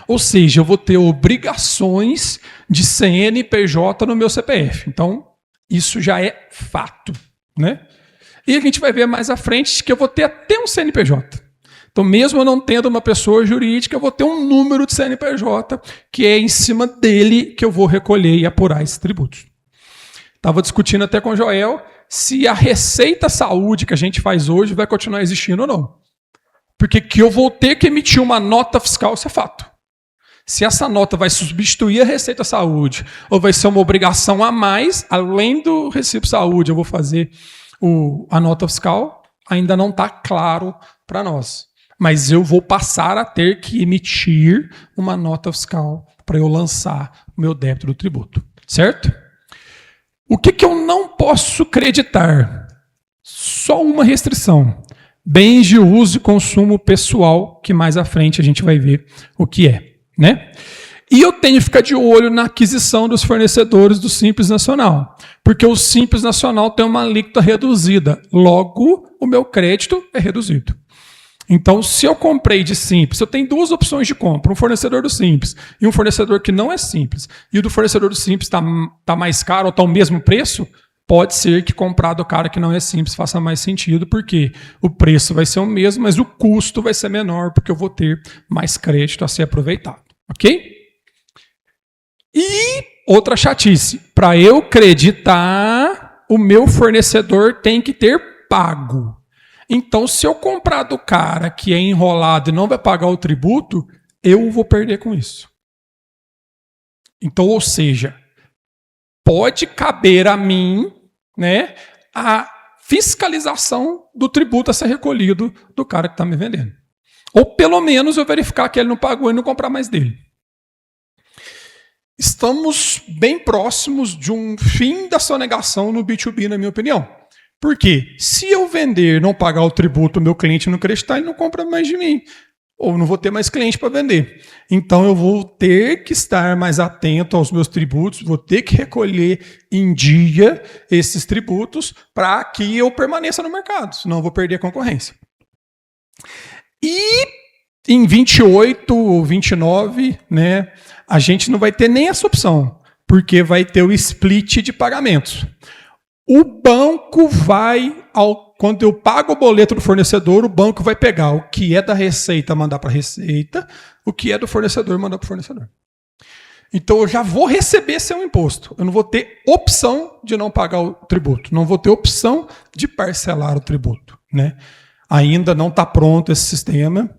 Ou seja, eu vou ter obrigações de CNPJ no meu CPF. Então, isso já é fato, né? E a gente vai ver mais à frente que eu vou ter até um CNPJ. Então, mesmo eu não tendo uma pessoa jurídica, eu vou ter um número de CNPJ que é em cima dele que eu vou recolher e apurar esses tributos. Estava discutindo até com o Joel se a Receita Saúde que a gente faz hoje vai continuar existindo ou não. Porque que eu vou ter que emitir uma nota fiscal, isso é fato. Se essa nota vai substituir a Receita Saúde ou vai ser uma obrigação a mais, além do Recibo Saúde, eu vou fazer a nota fiscal, ainda não está claro para nós. Mas eu vou passar a ter que emitir uma nota fiscal para eu lançar o meu débito do tributo. Certo? O que eu não posso creditar? Só uma restrição. Bens de uso e consumo pessoal, que mais à frente a gente vai ver o que é, né? E eu tenho que ficar de olho na aquisição dos fornecedores do Simples Nacional, porque o Simples Nacional tem uma alíquota reduzida, logo o meu crédito é reduzido. Então, se eu comprei de Simples, eu tenho duas opções de compra, um fornecedor do Simples e um fornecedor que não é Simples, e o do fornecedor do Simples está mais caro ou está o mesmo preço, pode ser que comprar do cara que não é Simples faça mais sentido, porque o preço vai ser o mesmo, mas o custo vai ser menor, porque eu vou ter mais crédito a ser aproveitado. Ok? E outra chatice, para eu creditar, o meu fornecedor tem que ter pago. Então, se eu comprar do cara que é enrolado e não vai pagar o tributo, eu vou perder com isso. Então, ou seja, pode caber a mim, né, a fiscalização do tributo a ser recolhido do cara que está me vendendo. Ou pelo menos eu verificar que ele não pagou e não comprar mais dele. Estamos bem próximos de um fim da sonegação no B2B, na minha opinião. Por quê? Se eu vender e não pagar o tributo, o meu cliente não acreditar, ele não compra mais de mim. Ou não vou ter mais cliente para vender. Então eu vou ter que estar mais atento aos meus tributos, vou ter que recolher em dia esses tributos para que eu permaneça no mercado, senão eu vou perder a concorrência. E em 28 ou 29, né, a gente não vai ter nem essa opção, porque vai ter o split de pagamentos. O banco vai, quando eu pago o boleto do fornecedor, o banco vai pegar o que é da Receita, mandar para a Receita, o que é do fornecedor, mandar para o fornecedor. Então eu já vou receber seu imposto. Eu não vou ter opção de não pagar o tributo, não vou ter opção de parcelar o tributo, né? Ainda não está pronto esse sistema.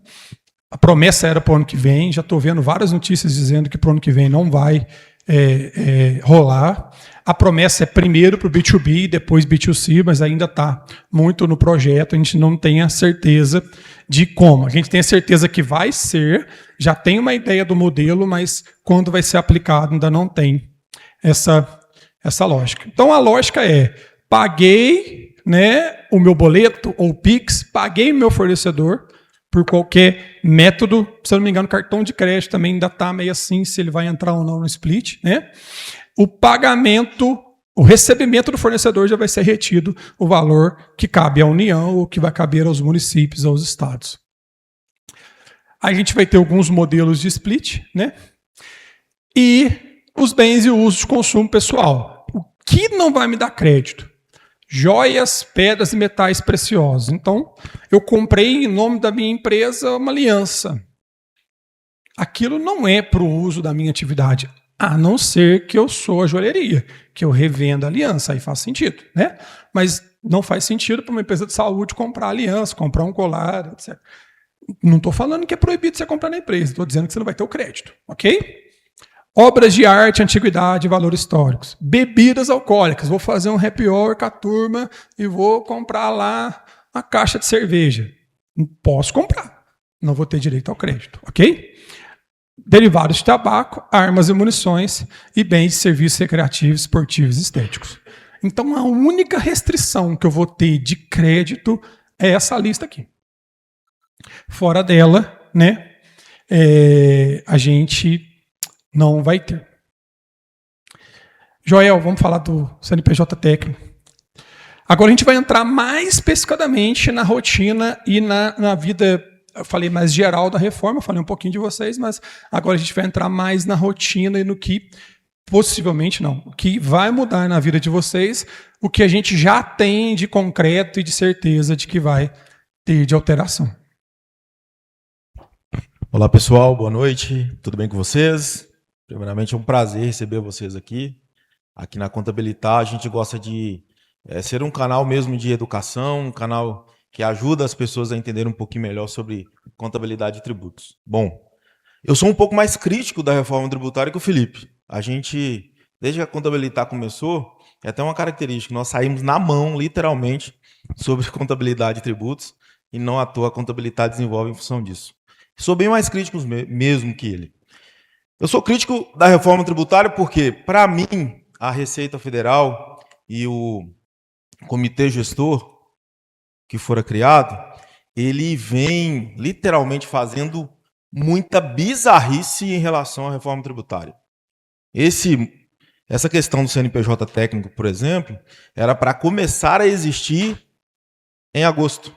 A promessa era para o ano que vem, já estou vendo várias notícias dizendo que para o ano que vem não vai rolar. A promessa é primeiro para o B2B, depois B2C, mas ainda está muito no projeto, a gente não tem a certeza de como. A gente tem a certeza que vai ser, já tem uma ideia do modelo, mas quando vai ser aplicado ainda não tem essa lógica. Então a lógica é, paguei, né, o meu boleto ou Pix, paguei o meu fornecedor por qualquer método, se eu não me engano, cartão de crédito também ainda está meio assim, se ele vai entrar ou não no split, né? O pagamento, o recebimento do fornecedor já vai ser retido o valor que cabe à União ou que vai caber aos municípios, aos estados. A gente vai ter alguns modelos de split, né? E os bens e usos de consumo pessoal. O que não vai me dar crédito? Joias, pedras e metais preciosos. Então, eu comprei em nome da minha empresa uma aliança. Aquilo não é para o uso da minha atividade, a não ser que eu sou a joalheria, que eu revendo a aliança, aí faz sentido, né? Mas Não faz sentido para uma empresa de saúde comprar aliança, comprar um colar, etc. Não estou falando que é proibido você comprar na empresa, estou dizendo que você não vai ter o crédito, ok? Obras de arte, antiguidade e valores históricos. Bebidas alcoólicas. Vou fazer um happy hour com a turma e vou comprar lá a caixa de cerveja. Posso comprar. Não vou ter direito ao crédito, ok? Derivados de tabaco, armas e munições e bens de serviços recreativos, esportivos e estéticos. Então, a única restrição que eu vou ter de crédito é essa lista aqui. Fora dela, né, a gente não vai ter. Joel, vamos falar do CNPJ técnico. Agora a gente vai entrar mais especificadamente na rotina e na vida, eu falei mais geral da reforma, eu falei um pouquinho de vocês, mas agora a gente vai entrar mais na rotina e no que, possivelmente não, o que vai mudar na vida de vocês, o que a gente já tem de concreto e de certeza de que vai ter de alteração. Olá pessoal, boa noite, tudo bem com vocês? Primeiramente é um prazer receber vocês aqui. Aqui na Contabilitar a gente gosta de ser um canal mesmo de educação, um canal que ajuda as pessoas a entenderem um pouquinho melhor sobre contabilidade e tributos. Bom, eu sou um pouco mais crítico da reforma tributária que o Felipe. A gente, desde que a Contabilitar começou, é até uma característica, nós saímos na mão, literalmente, sobre contabilidade e tributos, e não à toa a Contabilitar desenvolve em função disso. Sou bem mais crítico mesmo que ele. Eu sou crítico da reforma tributária porque, para mim, a Receita Federal e o comitê gestor que fora criado, ele vem literalmente fazendo muita bizarrice em relação à reforma tributária. Essa questão do CNPJ técnico, por exemplo, era para começar a existir em agosto.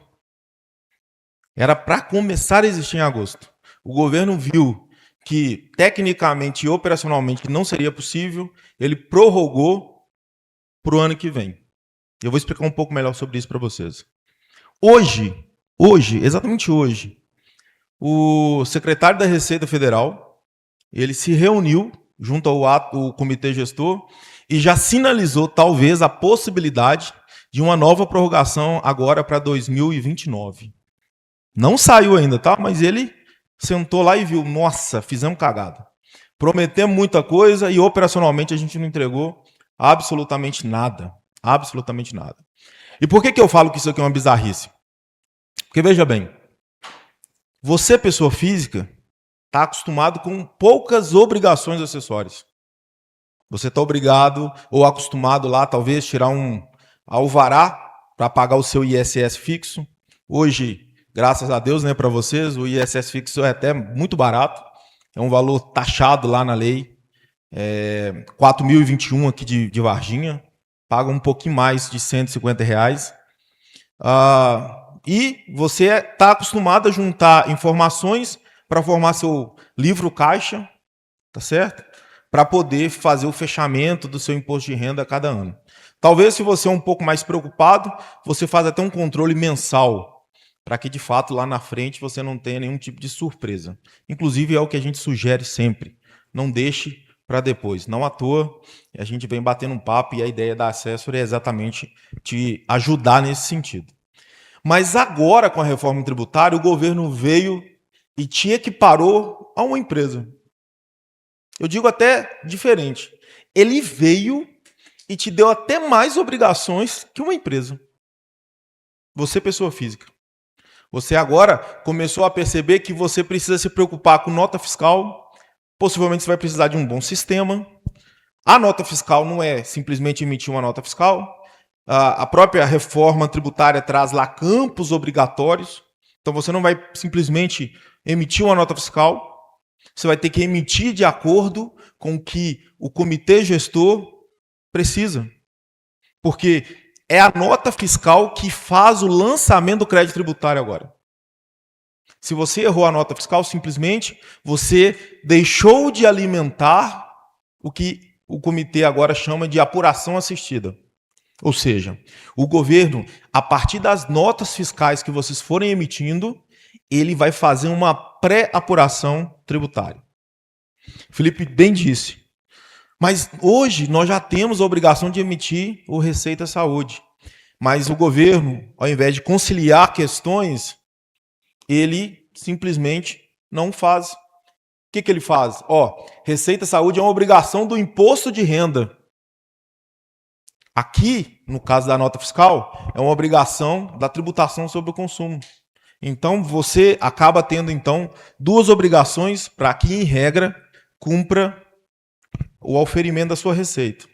Era para começar a existir em agosto. O governo viu que tecnicamente e operacionalmente não seria possível, ele prorrogou para o ano que vem. Eu vou explicar um pouco melhor sobre isso para vocês. Hoje, exatamente hoje, o secretário da Receita Federal, ele se reuniu junto ao comitê gestor e já sinalizou talvez a possibilidade de uma nova prorrogação agora para 2029. Não saiu ainda, tá? Mas ele sentou lá e viu, nossa, fizemos cagada. Prometemos muita coisa e operacionalmente a gente não entregou absolutamente nada. Absolutamente nada. E por que eu falo que isso aqui é uma bizarrice? Porque veja bem, você, pessoa física, está acostumado com poucas obrigações acessórias. Você está obrigado ou acostumado lá, talvez, tirar um alvará para pagar o seu ISS fixo. Hoje, graças a Deus, né, para vocês, o ISS fixo é até muito barato. É um valor taxado lá na lei. 4.021 aqui de Varginha. Paga um pouquinho mais de R$150. E você está acostumado a juntar informações para formar seu livro caixa, tá certo? Para poder fazer o fechamento do seu imposto de renda a cada ano. Talvez, se você é um pouco mais preocupado, você faz até um controle mensal, para que, de fato, lá na frente você não tenha nenhum tipo de surpresa. Inclusive, é o que a gente sugere sempre. Não deixe para depois. Não à toa, a gente vem batendo um papo e a ideia da Assessor é exatamente te ajudar nesse sentido. Mas agora, com a reforma tributária, o governo veio e te equiparou a uma empresa. Eu digo até diferente. Ele veio e te deu até mais obrigações que uma empresa. Você, pessoa física. Você agora começou a perceber que você precisa se preocupar com nota fiscal. Possivelmente você vai precisar de um bom sistema. A nota fiscal não é simplesmente emitir uma nota fiscal. A própria reforma tributária traz lá campos obrigatórios. Então você não vai simplesmente emitir uma nota fiscal. Você vai ter que emitir de acordo com o que o comitê gestor precisa. Porque é a nota fiscal que faz o lançamento do crédito tributário agora. Se você errou a nota fiscal, simplesmente você deixou de alimentar o que o comitê agora chama de apuração assistida. Ou seja, o governo, a partir das notas fiscais que vocês forem emitindo, ele vai fazer uma pré-apuração tributária. Felipe bem disse. Mas hoje nós já temos a obrigação de emitir o Receita Saúde. Mas o governo, ao invés de conciliar questões, ele simplesmente não faz. O que ele faz? Receita Saúde é uma obrigação do imposto de renda. Aqui, no caso da nota fiscal, é uma obrigação da tributação sobre o consumo. Então, você acaba tendo, então, duas obrigações para que, em regra, cumpra o auferimento da sua receita.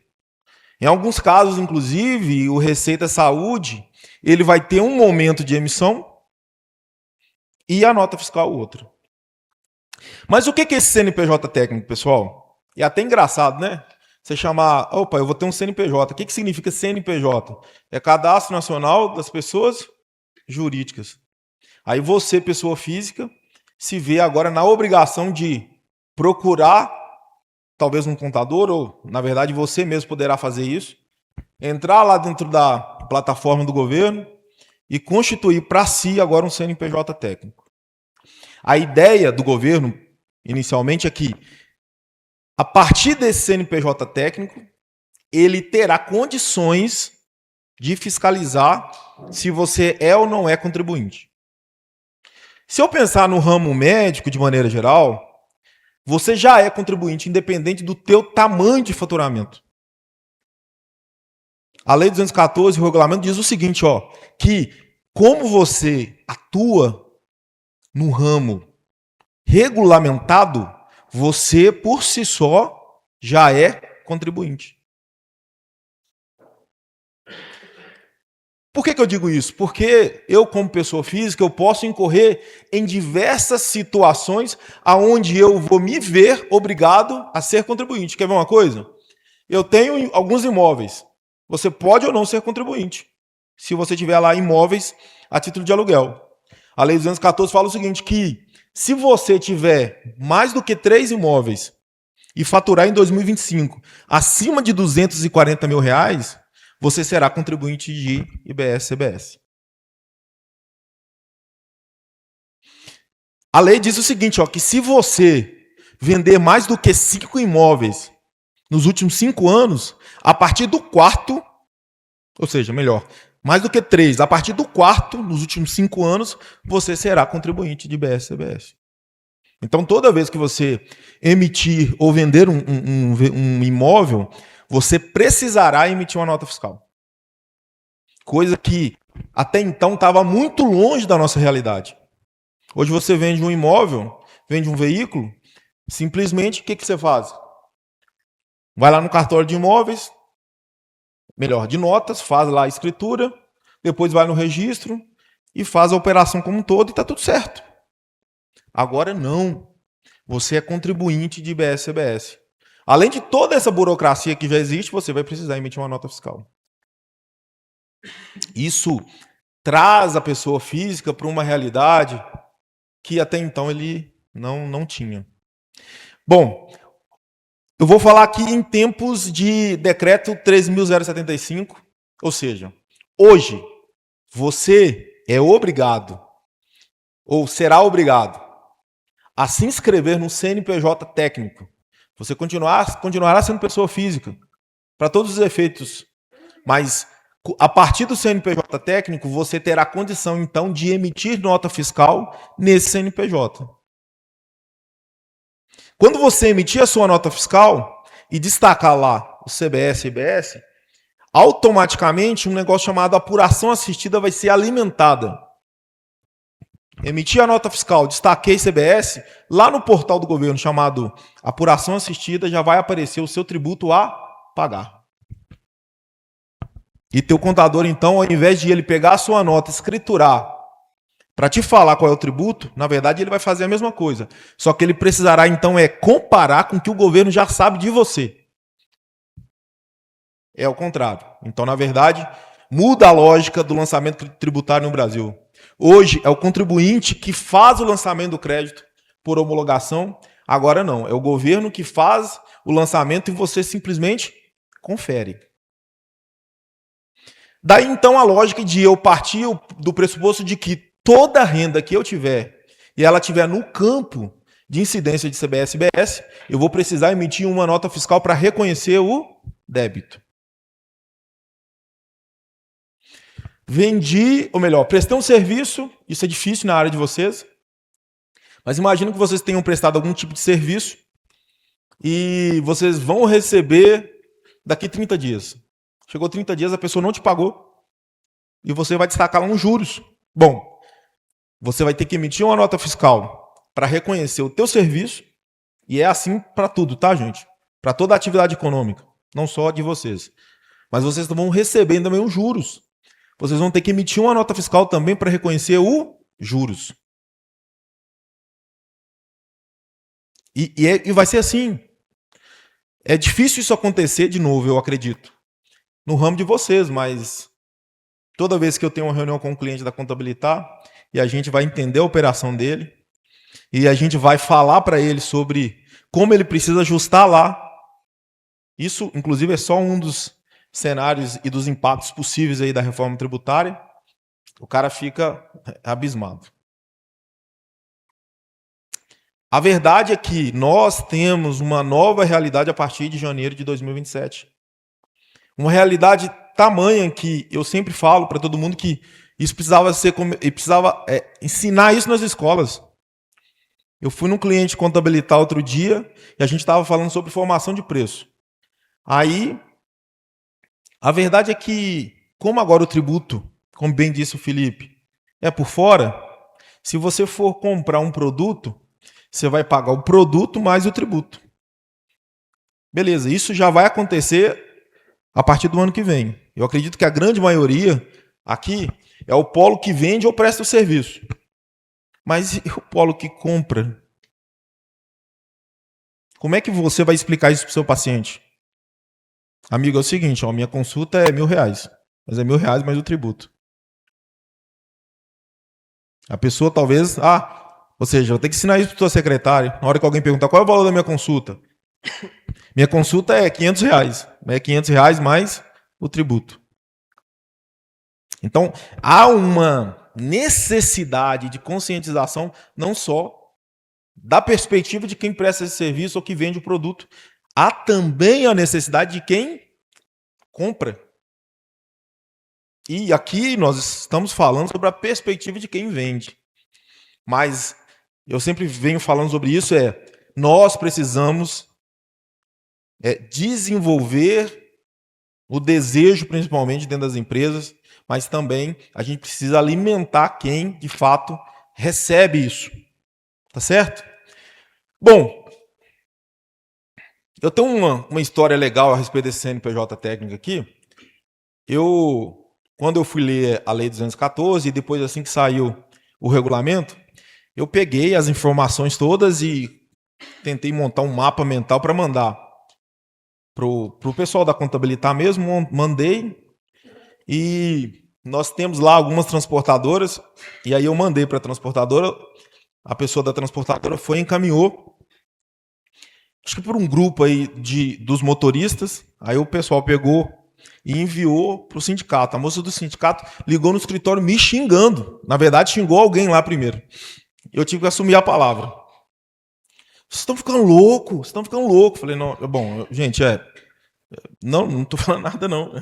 Em alguns casos, inclusive, o Receita Saúde, ele vai ter um momento de emissão e a nota fiscal outra. Mas o que é esse CNPJ técnico, pessoal? É até engraçado, né? Você chamar, eu vou ter um CNPJ. O que significa CNPJ? É Cadastro Nacional das Pessoas Jurídicas. Aí você, pessoa física, se vê agora na obrigação de procurar, talvez um contador, ou, na verdade, você mesmo poderá fazer isso, entrar lá dentro da plataforma do governo e constituir para si agora um CNPJ técnico. A ideia do governo, inicialmente, é que, a partir desse CNPJ técnico, ele terá condições de fiscalizar se você é ou não é contribuinte. Se eu pensar no ramo médico, de maneira geral, você já é contribuinte, independente do teu tamanho de faturamento. A Lei 214, o regulamento, diz o seguinte, que como você atua no ramo regulamentado, você, por si só, já é contribuinte. Por que eu digo isso? Porque eu, como pessoa física, eu posso incorrer em diversas situações onde eu vou me ver obrigado a ser contribuinte. Quer ver uma coisa? Eu tenho alguns imóveis. Você pode ou não ser contribuinte, se você tiver lá imóveis a título de aluguel. A Lei 214 fala o seguinte, que se você tiver mais do que 3 imóveis e faturar em 2025 acima de R$240 mil, você será contribuinte de IBS-CBS. A lei diz o seguinte, que se você vender mais do que 5 imóveis nos últimos 5 anos, a partir do quarto, ou seja, melhor, mais do que 3, a partir do quarto, nos últimos 5 anos, você será contribuinte de IBS-CBS. Então, toda vez que você emitir ou vender um imóvel, você precisará emitir uma nota fiscal. Coisa que até então estava muito longe da nossa realidade. Hoje você vende um imóvel, vende um veículo, simplesmente o que você faz? Vai lá no cartório de imóveis, melhor, de notas, faz lá a escritura, depois vai no registro e faz a operação como um todo e está tudo certo. Agora não. Você é contribuinte de IBS-CBS. Além de toda essa burocracia que já existe, você vai precisar emitir uma nota fiscal. Isso traz a pessoa física para uma realidade que até então ele não tinha. Bom, eu vou falar aqui em tempos de decreto 13.075, ou seja, hoje você é obrigado, ou será obrigado, a se inscrever no CNPJ técnico. Você continuará sendo pessoa física, para todos os efeitos, mas a partir do CNPJ técnico, você terá condição, então, de emitir nota fiscal nesse CNPJ. Quando você emitir a sua nota fiscal e destacar lá o CBS e IBS, automaticamente um negócio chamado apuração assistida vai ser alimentada. Emitir a nota fiscal, destaquei CBS, lá no portal do governo chamado apuração assistida, já vai aparecer o seu tributo a pagar. E teu contador, então, ao invés de ele pegar a sua nota, escriturar, para te falar qual é o tributo, na verdade ele vai fazer a mesma coisa. Só que ele precisará, então, comparar com o que o governo já sabe de você. É o contrário. Então, na verdade, muda a lógica do lançamento tributário no Brasil. Hoje é o contribuinte que faz o lançamento do crédito por homologação. Agora não, é o governo que faz o lançamento e você simplesmente confere. Daí então a lógica de eu partir do pressuposto de que toda renda que eu tiver e ela tiver no campo de incidência de CBS e IBS, eu vou precisar emitir uma nota fiscal para reconhecer o débito. vendi, ou melhor, prestei um serviço, isso é difícil na área de vocês, mas imagino que vocês tenham prestado algum tipo de serviço e vocês vão receber daqui 30 dias. Chegou 30 dias, a pessoa não te pagou e você vai destacar lá uns juros. Bom, você vai ter que emitir uma nota fiscal para reconhecer o teu serviço e é assim para tudo, tá, gente? Para toda a atividade econômica, não só de vocês. Mas vocês vão receber também os juros. Vocês vão ter que emitir uma nota fiscal também para reconhecer os juros. E vai ser assim. É difícil isso acontecer de novo, eu acredito. No ramo de vocês, mas toda vez que eu tenho uma reunião com um cliente da Contabilitar e a gente vai entender a operação dele e a gente vai falar para ele sobre como ele precisa ajustar lá. Isso, inclusive, é só um dos cenários e dos impactos possíveis aí da reforma tributária. O cara fica abismado. A verdade é que nós temos uma nova realidade a partir de janeiro de 2027. Uma realidade tamanha que eu sempre falo para todo mundo que isso precisava ensinar isso nas escolas. Eu fui num cliente Contabilitar outro dia e a gente estava falando sobre formação de preço. Aí, a verdade é que, como agora o tributo, como bem disse o Felipe, é por fora, se você for comprar um produto, você vai pagar o produto mais o tributo. Beleza, isso já vai acontecer a partir do ano que vem. Eu acredito que a grande maioria aqui é o polo que vende ou presta o serviço. Mas e o polo que compra? Como é que você vai explicar isso para o seu paciente? Amigo, é o seguinte, minha consulta é R$1.000, mas é R$1.000 mais o tributo. A pessoa talvez, ou seja, eu tenho que ensinar isso para o seu secretário. Na hora que alguém perguntar qual é o valor da minha consulta, minha consulta é R$500, é R$500 mais o tributo. Então, há uma necessidade de conscientização não só da perspectiva de quem presta esse serviço ou que vende o produto, há também a necessidade de quem compra. E aqui nós estamos falando sobre a perspectiva de quem vende. Mas eu sempre venho falando sobre isso, nós precisamos desenvolver o desejo, principalmente dentro das empresas, mas também a gente precisa alimentar quem, de fato, recebe isso. Tá certo? Bom, eu tenho uma história legal a respeito desse CNPJ técnico aqui. Quando eu fui ler a Lei 214 e depois assim que saiu o regulamento, eu peguei as informações todas e tentei montar um mapa mental para mandar pro pessoal da Contabilitar mesmo, mandei e nós temos lá algumas transportadoras e aí eu mandei para a transportadora, a pessoa da transportadora foi e encaminhou, acho que por um grupo aí dos motoristas, aí o pessoal pegou e enviou para o sindicato. A moça do sindicato ligou no escritório me xingando. Na verdade, xingou alguém lá primeiro. Eu tive que assumir a palavra. Vocês estão ficando loucos, vocês estão ficando loucos. Falei, não, bom, gente, não estou falando nada não.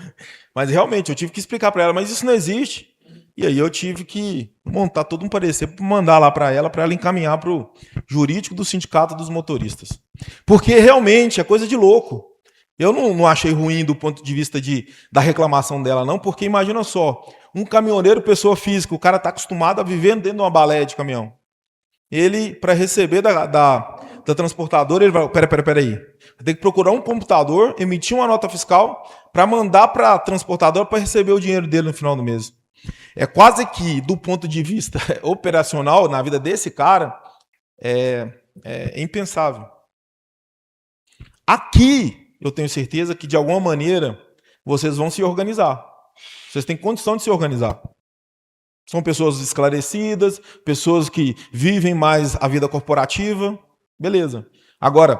Mas realmente, eu tive que explicar para ela, mas isso não existe. E aí eu tive que montar todo um parecer para mandar lá para ela encaminhar para o jurídico do sindicato dos motoristas. Porque realmente é coisa de louco. Eu não achei ruim do ponto de vista da reclamação dela, não, porque imagina só, um caminhoneiro, pessoa física, o cara está acostumado a viver dentro de uma baleia de caminhão. Ele, para receber da transportadora, ele vai, peraí, tem que procurar um computador, emitir uma nota fiscal para mandar para a transportadora para receber o dinheiro dele no final do mês. É quase que, do ponto de vista operacional, na vida desse cara, é impensável. Aqui, eu tenho certeza que, de alguma maneira, vocês vão se organizar. Vocês têm condição de se organizar. São pessoas esclarecidas, pessoas que vivem mais a vida corporativa. Beleza. Agora,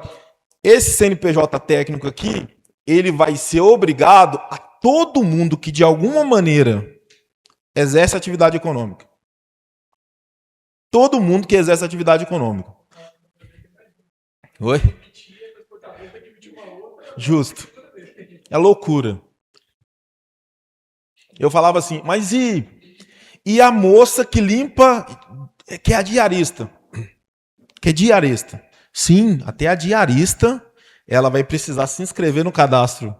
esse CNPJ técnico aqui, ele vai ser obrigado a todo mundo que, de alguma maneira, exerce atividade econômica. Todo mundo que exerce atividade econômica. Oi? Justo. É loucura. Eu falava assim, mas e a moça que limpa, que é a diarista? Que é diarista. Sim, até a diarista, ela vai precisar se inscrever no Cadastro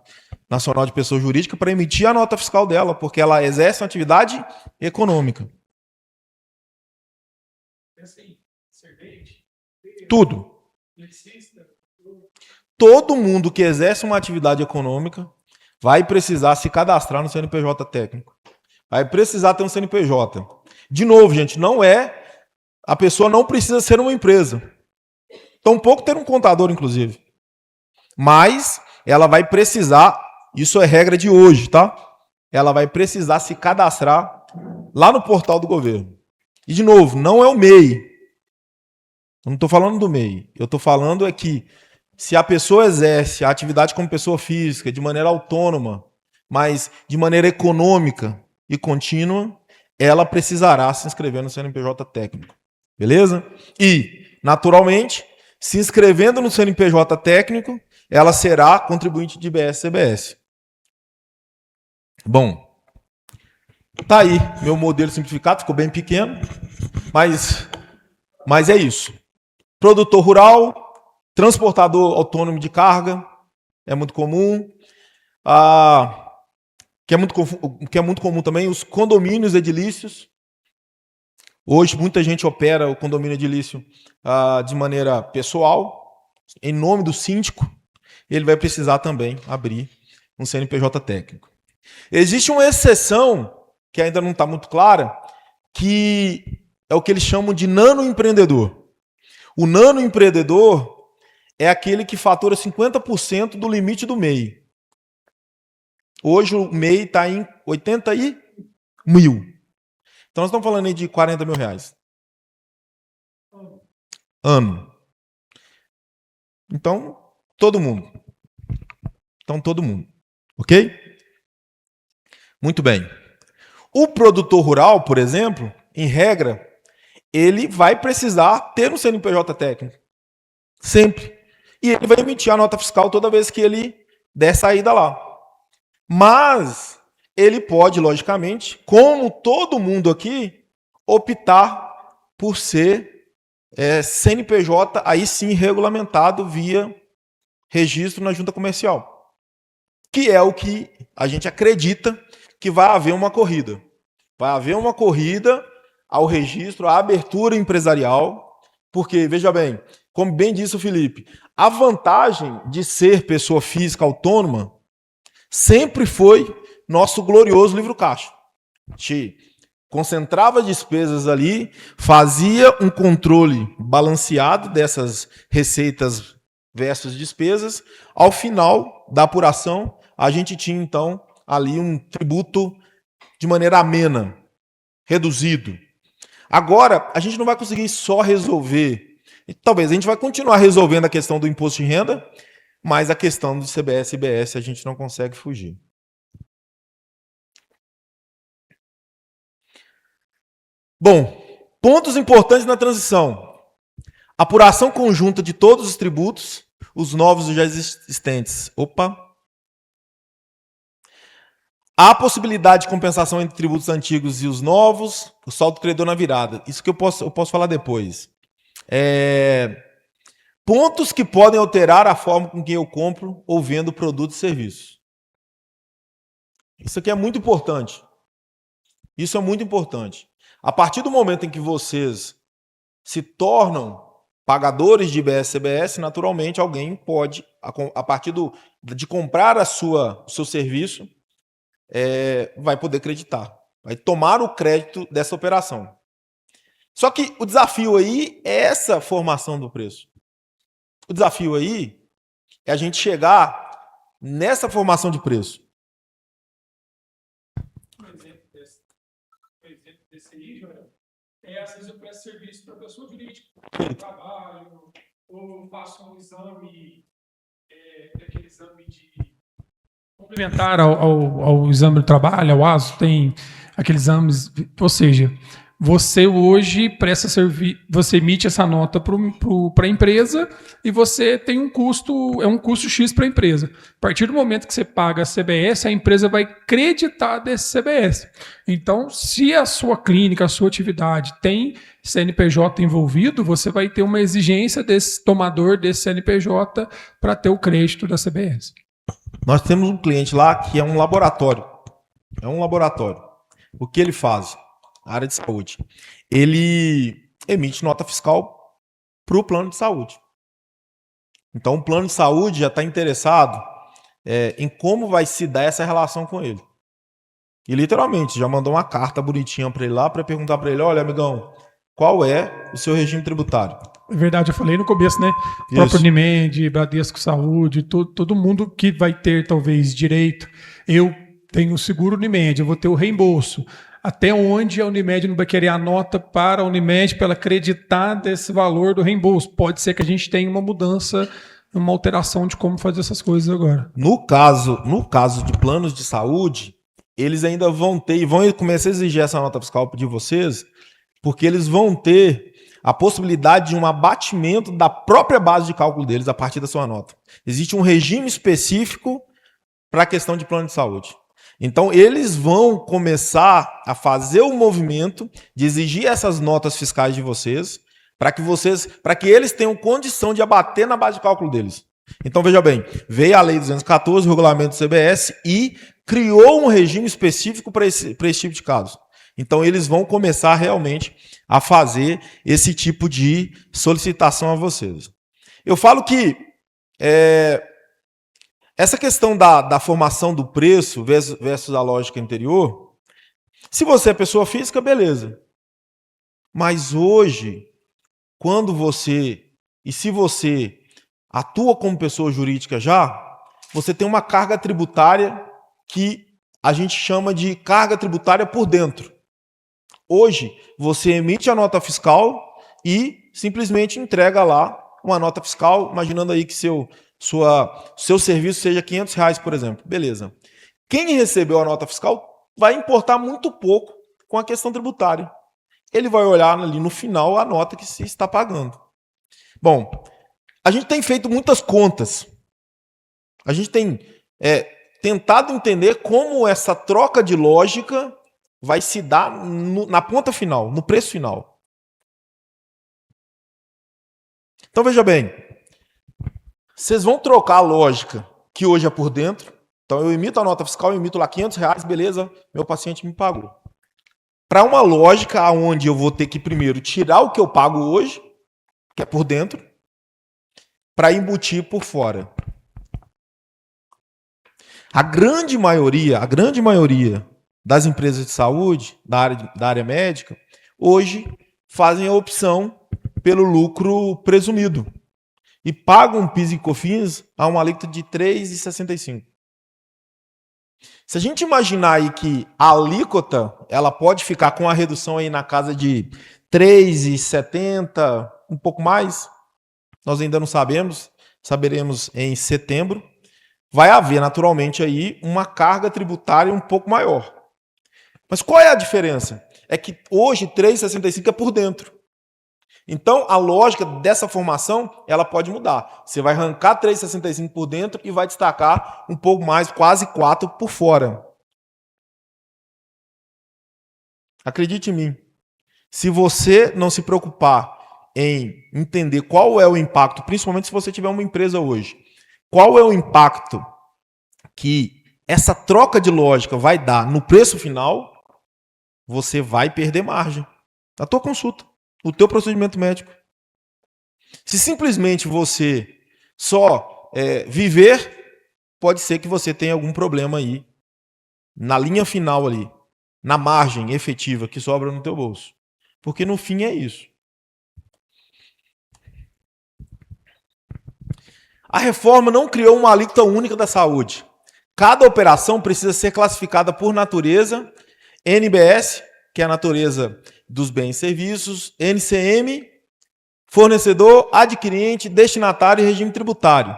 Nacional de Pessoa Jurídica para emitir a nota fiscal dela, porque ela exerce uma atividade econômica. Tudo. Todo mundo que exerce uma atividade econômica vai precisar se cadastrar no CNPJ técnico. Vai precisar ter um CNPJ. De novo, gente, a pessoa não precisa ser uma empresa. Tampouco ter um contador, inclusive. Mas ela vai precisar, isso é regra de hoje, tá? Ela vai precisar se cadastrar lá no portal do governo. E, de novo, não é o MEI. Eu não estou falando do MEI. Eu estou falando é que se a pessoa exerce a atividade como pessoa física, de maneira autônoma, mas de maneira econômica e contínua, ela precisará se inscrever no CNPJ técnico. Beleza? E, naturalmente, se inscrevendo no CNPJ técnico, ela será contribuinte de IBS-CBS. Bom, tá aí meu modelo simplificado, ficou bem pequeno, mas é isso. Produtor rural, transportador autônomo de carga, é muito comum. Que é muito comum também, os condomínios edilícios. Hoje, muita gente opera o condomínio edilício de maneira pessoal, em nome do síndico. Ele vai precisar também abrir um CNPJ técnico. Existe uma exceção, que ainda não está muito clara, que é o que eles chamam de nanoempreendedor. O nanoempreendedor é aquele que fatura 50% do limite do MEI. Hoje o MEI está em 80 mil. Então nós estamos falando aí de 40 mil reais. Ano. Então, todo mundo. Ok? Muito bem. O produtor rural, por exemplo, em regra, ele vai precisar ter um CNPJ técnico. Sempre. E ele vai emitir a nota fiscal toda vez que ele der saída lá. Mas ele pode, logicamente, como todo mundo aqui, optar por ser CNPJ, aí sim regulamentado via registro na junta comercial. Que é o que a gente acredita que vai haver uma corrida. Vai haver uma corrida ao registro, à abertura empresarial, porque, veja bem, como bem disse o Felipe, a vantagem de ser pessoa física autônoma sempre foi nosso glorioso livro caixa. A gente concentrava despesas ali, fazia um controle balanceado dessas receitas versus despesas. Ao final da apuração, a gente tinha, então, ali um tributo de maneira amena, reduzido. Agora, a gente não vai conseguir só resolver. Talvez a gente vai continuar resolvendo a questão do imposto de renda, mas a questão do CBS e IBS a gente não consegue fugir. Bom, pontos importantes na transição. Apuração conjunta de todos os tributos, os novos e já existentes. Há possibilidade de compensação entre tributos antigos e os novos, o saldo credor na virada. Isso que eu posso falar depois. Pontos que podem alterar a forma com que eu compro ou vendo produtos e serviços. Isso aqui é muito importante. Isso é muito importante. A partir do momento em que vocês se tornam pagadores de IBS-CBS, naturalmente alguém pode, a partir de comprar o seu serviço, vai poder acreditar. Vai tomar o crédito dessa operação. Só que o desafio aí é essa formação do preço. O desafio aí é a gente chegar nessa formação de preço. Um exemplo desse aí, Joel, às vezes eu presto serviço para pessoa jurídica. Eu trabalho, ou faço um exame, aquele exame de complementar ao exame do trabalho, ao ASO, tem aqueles exames, ou seja, Você hoje presta serviço, você emite essa nota para a empresa e você tem um custo, é um custo X para a empresa. A partir do momento que você paga a CBS, a empresa vai creditar desse CBS. Então, se a sua clínica, a sua atividade tem CNPJ envolvido, você vai ter uma exigência desse tomador desse CNPJ para ter o crédito da CBS. Nós temos um cliente lá que é um laboratório. É um laboratório. O que ele faz? Área de saúde. Ele emite nota fiscal para o plano de saúde. Então, o plano de saúde já está interessado em como vai se dar essa relação com ele. E, literalmente, já mandou uma carta bonitinha para ele lá, para perguntar para ele, olha, amigão, qual é o seu regime tributário? É verdade, eu falei no começo, né? O próprio Unimed, Bradesco Saúde, todo mundo que vai ter, talvez, direito. Eu tenho o seguro Unimed, eu vou ter o reembolso. Até onde a Unimed não vai querer a nota para a Unimed para ela acreditar desse valor do reembolso? Pode ser que a gente tenha uma mudança, uma alteração de como fazer essas coisas agora. No caso de planos de saúde, eles ainda vão ter, e vão começar a exigir essa nota fiscal de vocês, porque eles vão ter a possibilidade de um abatimento da própria base de cálculo deles a partir da sua nota. Existe um regime específico para a questão de plano de saúde. Então, eles vão começar a fazer o movimento de exigir essas notas fiscais de vocês, para que eles tenham condição de abater na base de cálculo deles. Então, veja bem, veio a Lei 214, o regulamento do CBS, e criou um regime específico para esse tipo de caso. Então, eles vão começar realmente a fazer esse tipo de solicitação a vocês. Eu falo que essa questão da formação do preço versus a lógica anterior, se você é pessoa física, beleza. Mas hoje, se você atua como pessoa jurídica já, você tem uma carga tributária que a gente chama de carga tributária por dentro. Hoje, você emite a nota fiscal e simplesmente entrega lá uma nota fiscal, imaginando aí que seu serviço seja R$500, por exemplo. Beleza. Quem recebeu a nota fiscal vai importar muito pouco com a questão tributária. Ele vai olhar ali no final a nota que se está pagando. Bom, a gente tem feito muitas contas. A gente tem tentado entender como essa troca de lógica vai se dar na ponta final, no preço final. Então, veja bem. Vocês vão trocar a lógica que hoje é por dentro. Então, eu emito a nota fiscal, eu emito lá R$500, beleza, meu paciente me pagou. Para uma lógica onde eu vou ter que primeiro tirar o que eu pago hoje, que é por dentro, para embutir por fora. A grande maioria das empresas de saúde, da área médica, hoje fazem a opção pelo lucro presumido. E pagam PIS e COFINS a uma alíquota de 3,65. Se a gente imaginar aí que a alíquota ela pode ficar com a redução aí na casa de 3,70, um pouco mais, nós ainda não sabemos, saberemos em setembro, vai haver naturalmente aí uma carga tributária um pouco maior. Mas qual é a diferença? É que hoje 3,65 é por dentro. Então, a lógica dessa formação, ela pode mudar. Você vai arrancar 3,65 por dentro e vai destacar um pouco mais, quase 4 por fora. Acredite em mim. Se você não se preocupar em entender qual é o impacto, principalmente se você tiver uma empresa hoje, qual é o impacto que essa troca de lógica vai dar no preço final, você vai perder margem na tua consulta. O teu procedimento médico. Se simplesmente você só viver, pode ser que você tenha algum problema aí, na linha final ali, na margem efetiva que sobra no teu bolso. Porque no fim é isso. A reforma não criou uma alíquota única da saúde. Cada operação precisa ser classificada por natureza, NBS, que é a natureza dos bens e serviços, NCM, fornecedor, adquirente, destinatário e regime tributário.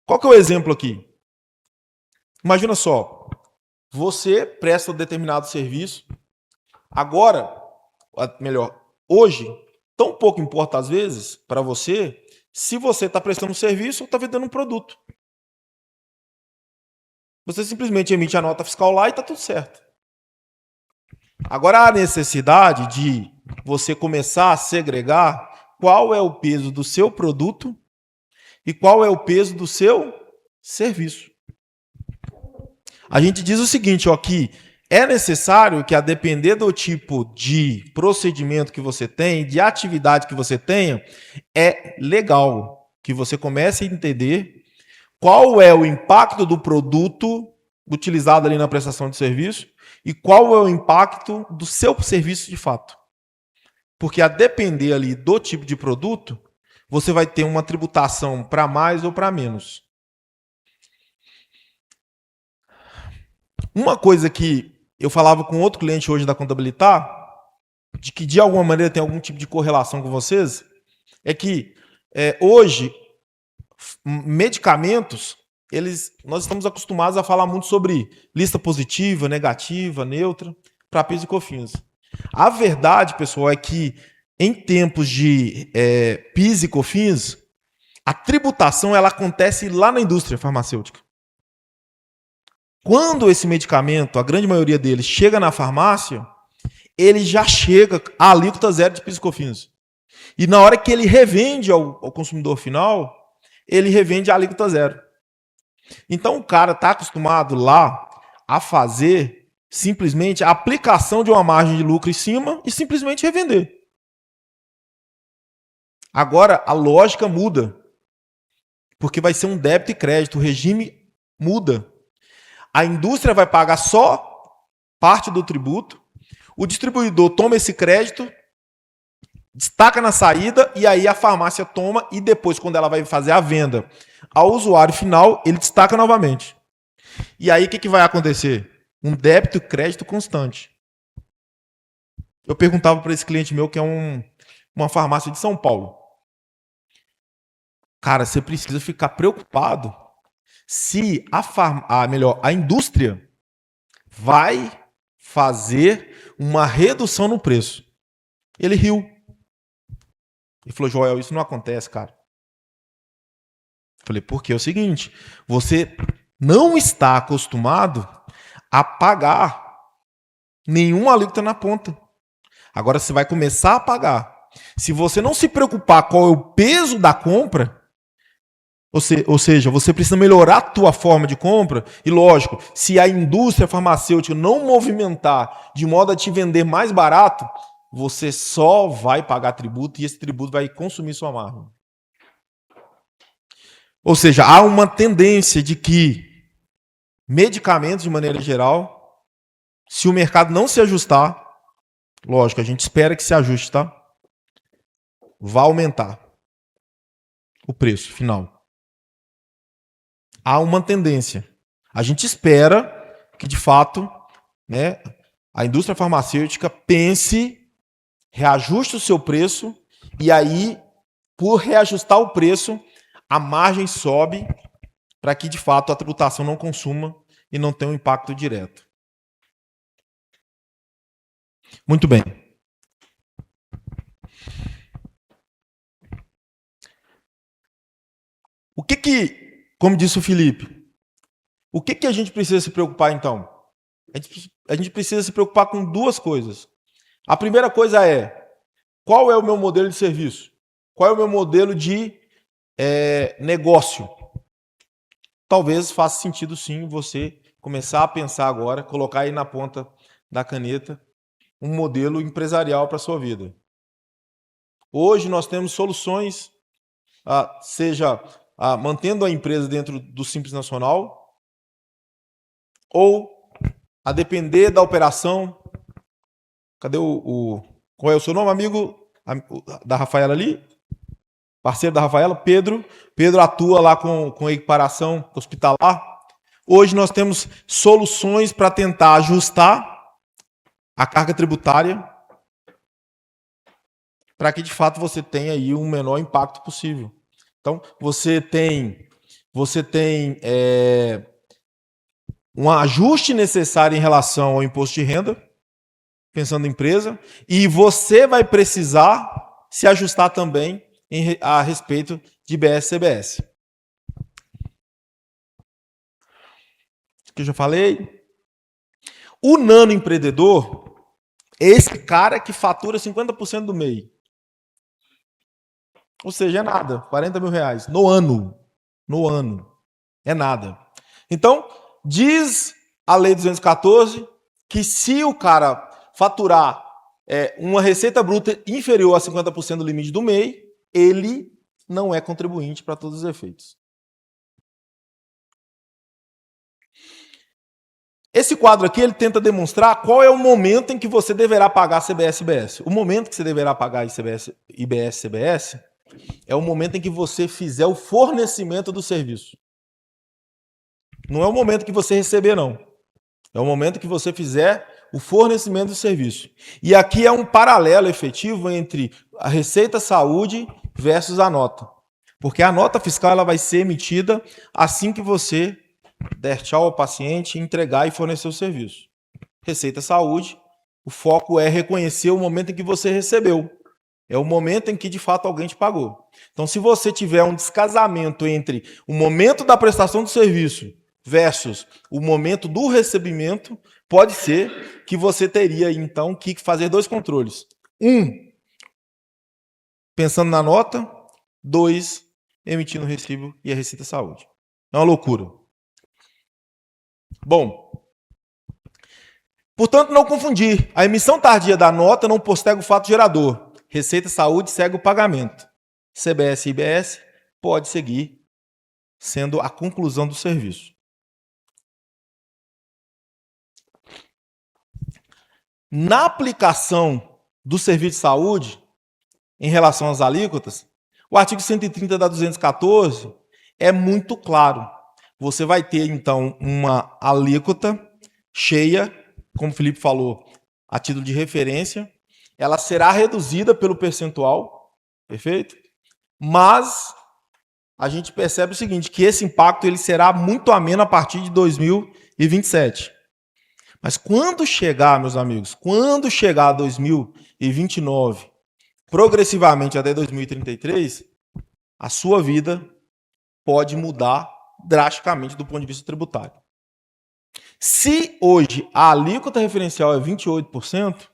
Qual que é o exemplo aqui? Imagina só, você presta um determinado serviço, agora melhor, hoje, tão pouco importa às vezes para você se você está prestando um serviço ou está vendendo um produto. Você simplesmente emite a nota fiscal lá e está tudo certo. Agora, há necessidade de você começar a segregar qual é o peso do seu produto e qual é o peso do seu serviço. A gente diz o seguinte, ó, que é necessário que, a depender do tipo de procedimento que você tem, de atividade que você tenha, é legal que você comece a entender qual é o impacto do produto utilizado ali na prestação de serviço e qual é o impacto do seu serviço de fato. Porque a depender ali do tipo de produto, você vai ter uma tributação para mais ou para menos. Uma coisa que eu falava com outro cliente hoje da Contabilitar, de que de alguma maneira tem algum tipo de correlação com vocês, é que hoje, medicamentos, nós estamos acostumados a falar muito sobre lista positiva, negativa, neutra, para PIS e COFINS. A verdade, pessoal, é que em tempos de PIS e COFINS, a tributação ela acontece lá na indústria farmacêutica. Quando esse medicamento, a grande maioria deles, chega na farmácia, ele já chega a alíquota zero de PIS e COFINS. E na hora que ele revende ao consumidor final, ele revende a alíquota zero. Então o cara está acostumado lá a fazer simplesmente a aplicação de uma margem de lucro em cima e simplesmente revender. Agora a lógica muda, porque vai ser um débito e crédito, o regime muda. A indústria vai pagar só parte do tributo, o distribuidor toma esse crédito, destaca na saída e aí a farmácia toma e depois, quando ela vai fazer a venda ao usuário final, ele destaca novamente. E aí o que vai acontecer? Um débito e crédito constante. Eu perguntava para esse cliente meu que é uma farmácia de São Paulo. Cara, você precisa ficar preocupado se a indústria vai fazer uma redução no preço. Ele riu. Ele falou, Joel, isso não acontece, cara. Eu falei, por quê? É o seguinte, você não está acostumado a pagar nenhuma alíquota na ponta. Agora você vai começar a pagar. Se você não se preocupar qual é o peso da compra, ou seja, você precisa melhorar a tua forma de compra, e lógico, se a indústria farmacêutica não movimentar de modo a te vender mais barato, você só vai pagar tributo e esse tributo vai consumir sua margem. Ou seja, há uma tendência de que medicamentos, de maneira geral, se o mercado não se ajustar, lógico, a gente espera que se ajuste, tá? Vai aumentar o preço final. Há uma tendência. A gente espera que, de fato, né, a indústria farmacêutica pense, reajuste o seu preço e aí, por reajustar o preço, a margem sobe para que, de fato, a tributação não consuma e não tenha um impacto direto. Muito bem. Como disse o Felipe, o que a gente precisa se preocupar, então? A gente precisa se preocupar com duas coisas. A primeira coisa é, qual é o meu modelo de serviço? Qual é o meu modelo de negócio? Talvez faça sentido, sim, você começar a pensar agora, colocar aí na ponta da caneta um modelo empresarial para a sua vida. Hoje nós temos soluções, seja mantendo a empresa dentro do Simples Nacional, ou a depender da operação. Cadê qual é o seu nome, amigo? Da Rafaela ali? Parceiro da Rafaela? Pedro. Pedro atua lá com equiparação hospitalar. Hoje nós temos soluções para tentar ajustar a carga tributária para que, de fato, você tenha aí um menor impacto possível. Então, você tem um ajuste necessário em relação ao imposto de renda, pensando em empresa, e você vai precisar se ajustar também a respeito de IBS e CBS. Que eu já falei. O nano empreendedor é esse cara que fatura 50% do MEI. Ou seja, é nada. 40 mil reais no ano. No ano. É nada. Então, diz a Lei 214 que se o cara faturar uma receita bruta inferior a 50% do limite do MEI, ele não é contribuinte para todos os efeitos. Esse quadro aqui, ele tenta demonstrar qual é o momento em que você deverá pagar CBS e IBS. O momento que você deverá pagar IBS e CBS é o momento em que você fizer o fornecimento do serviço. Não é o momento que você receber, não. É o momento que você fizer o fornecimento do serviço. E aqui é um paralelo efetivo entre a Receita Saúde versus a nota. Porque a nota fiscal ela vai ser emitida assim que você der tchau ao paciente, entregar e fornecer o serviço. Receita Saúde, o foco é reconhecer o momento em que você recebeu. É o momento em que, de fato, alguém te pagou. Então, se você tiver um descasamento entre o momento da prestação do serviço versus o momento do recebimento, pode ser que você teria, então, que fazer dois controles. Pensando na nota. 2, emitindo o recibo e a Receita Saúde. É uma loucura. Bom, portanto, não confundir. A emissão tardia da nota não posterga o fato gerador. Receita Saúde segue o pagamento. CBS e IBS pode seguir sendo a conclusão do serviço. Na aplicação do serviço de saúde, em relação às alíquotas, o artigo 130 da 214 é muito claro. Você vai ter, então, uma alíquota cheia, como o Felipe falou, a título de referência. Ela será reduzida pelo percentual, perfeito? Mas a gente percebe o seguinte, que esse impacto ele será muito ameno a partir de 2027. Mas quando chegar, meus amigos, quando chegar a 2029, progressivamente até 2033, a sua vida pode mudar drasticamente do ponto de vista tributário. Se hoje a alíquota referencial é 28%,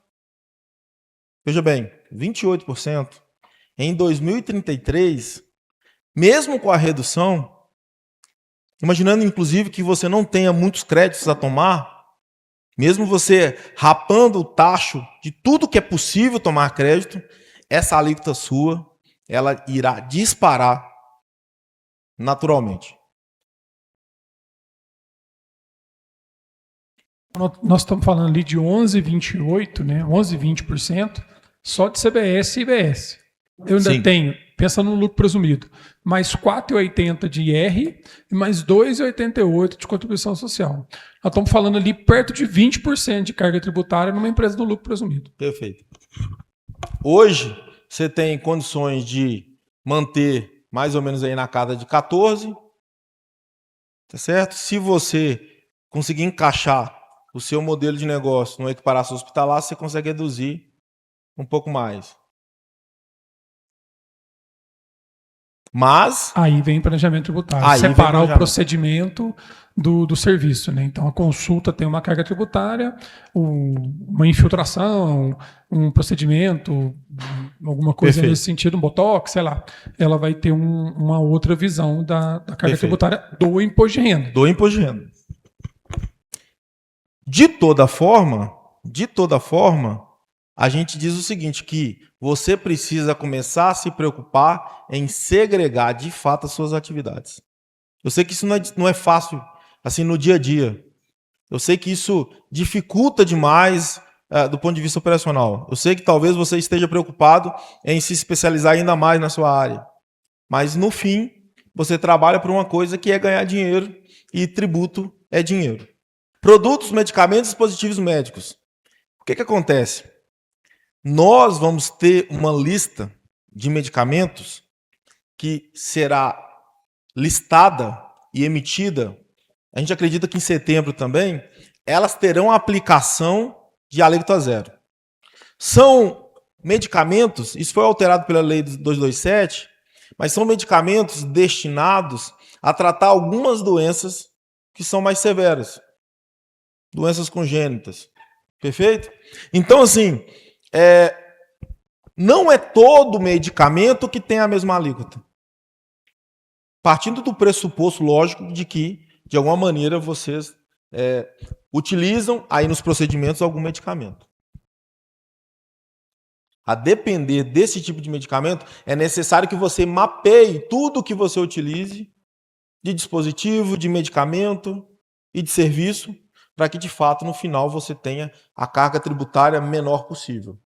veja bem, 28%, em 2033, mesmo com a redução, imaginando inclusive que você não tenha muitos créditos a tomar, mesmo você rapando o tacho de tudo que é possível tomar crédito, essa alíquota sua, ela irá disparar naturalmente. Nós estamos falando ali de 11,28%, né? 11,20% só de CBS e IBS. Eu ainda tenho, pensando no lucro presumido, mais 4,80% de IR e mais 2,88% de contribuição social. Nós estamos falando ali perto de 20% de carga tributária numa empresa do lucro presumido. Perfeito. Hoje, você tem condições de manter mais ou menos aí na casa de 14%, tá certo? Se você conseguir encaixar o seu modelo de negócio no equiparação hospitalar, você consegue reduzir um pouco mais. Mas aí vem planejamento tributário, separar o procedimento do serviço, né? Então a consulta tem uma carga tributária, uma infiltração, um procedimento, alguma coisa nesse sentido, um botox, sei lá, ela vai ter uma outra visão da carga tributária do imposto de renda. Do imposto de renda. De toda forma, a gente diz o seguinte, que você precisa começar a se preocupar em segregar de fato as suas atividades. Eu sei que isso não é fácil assim no dia a dia. Eu sei que isso dificulta demais do ponto de vista operacional. Eu sei que talvez você esteja preocupado em se especializar ainda mais na sua área. Mas no fim, você trabalha por uma coisa que é ganhar dinheiro e tributo é dinheiro. Produtos, medicamentos e dispositivos médicos. O que acontece? Nós vamos ter uma lista de medicamentos que será listada e emitida, a gente acredita que em setembro também, elas terão a aplicação de alíquota zero. São medicamentos, isso foi alterado pela lei 227, mas são medicamentos destinados a tratar algumas doenças que são mais severas. Doenças congênitas. Perfeito? Então, assim, não é todo medicamento que tem a mesma alíquota. Partindo do pressuposto lógico de que, de alguma maneira, vocês utilizam aí nos procedimentos algum medicamento. A depender desse tipo de medicamento, é necessário que você mapeie tudo que você utilize de dispositivo, de medicamento e de serviço, para que, de fato, no final você tenha a carga tributária menor possível.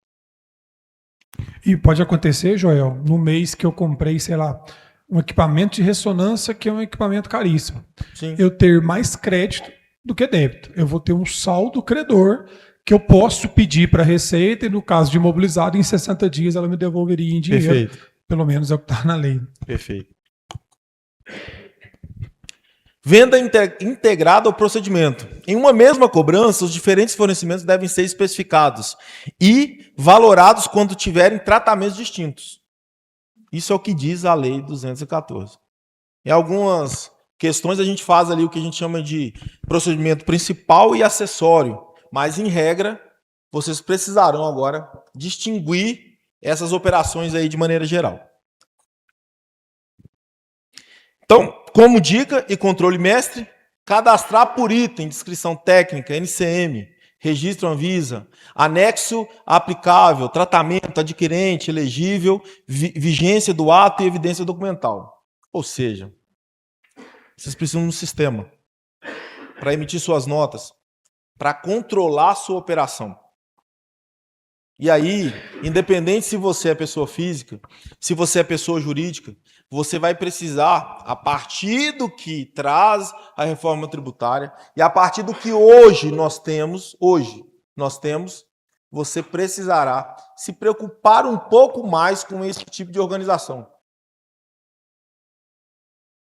E pode acontecer, Joel, no mês que eu comprei, sei lá, um equipamento de ressonância que é um equipamento caríssimo. Sim. Eu ter mais crédito do que débito. Eu vou ter um saldo credor que eu posso pedir para a Receita e, no caso de imobilizado, em 60 dias ela me devolveria em dinheiro. Perfeito. Pelo menos é o que está na lei. Perfeito. Venda integrada ao procedimento. Em uma mesma cobrança, os diferentes fornecimentos devem ser especificados e valorados quando tiverem tratamentos distintos. Isso é o que diz a Lei 214. Em algumas questões a gente faz ali o que a gente chama de procedimento principal e acessório, mas em regra vocês precisarão agora distinguir essas operações aí de maneira geral. Então, como dica e controle mestre, cadastrar por item, descrição técnica, NCM, registro Anvisa, anexo aplicável, tratamento, adquirente, elegível, vigência do ato e evidência documental. Ou seja, vocês precisam de um sistema para emitir suas notas, para controlar a sua operação. E aí, independente se você é pessoa física, se você é pessoa jurídica, você vai precisar, a partir do que traz a reforma tributária e a partir do que hoje nós temos, você precisará se preocupar um pouco mais com esse tipo de organização.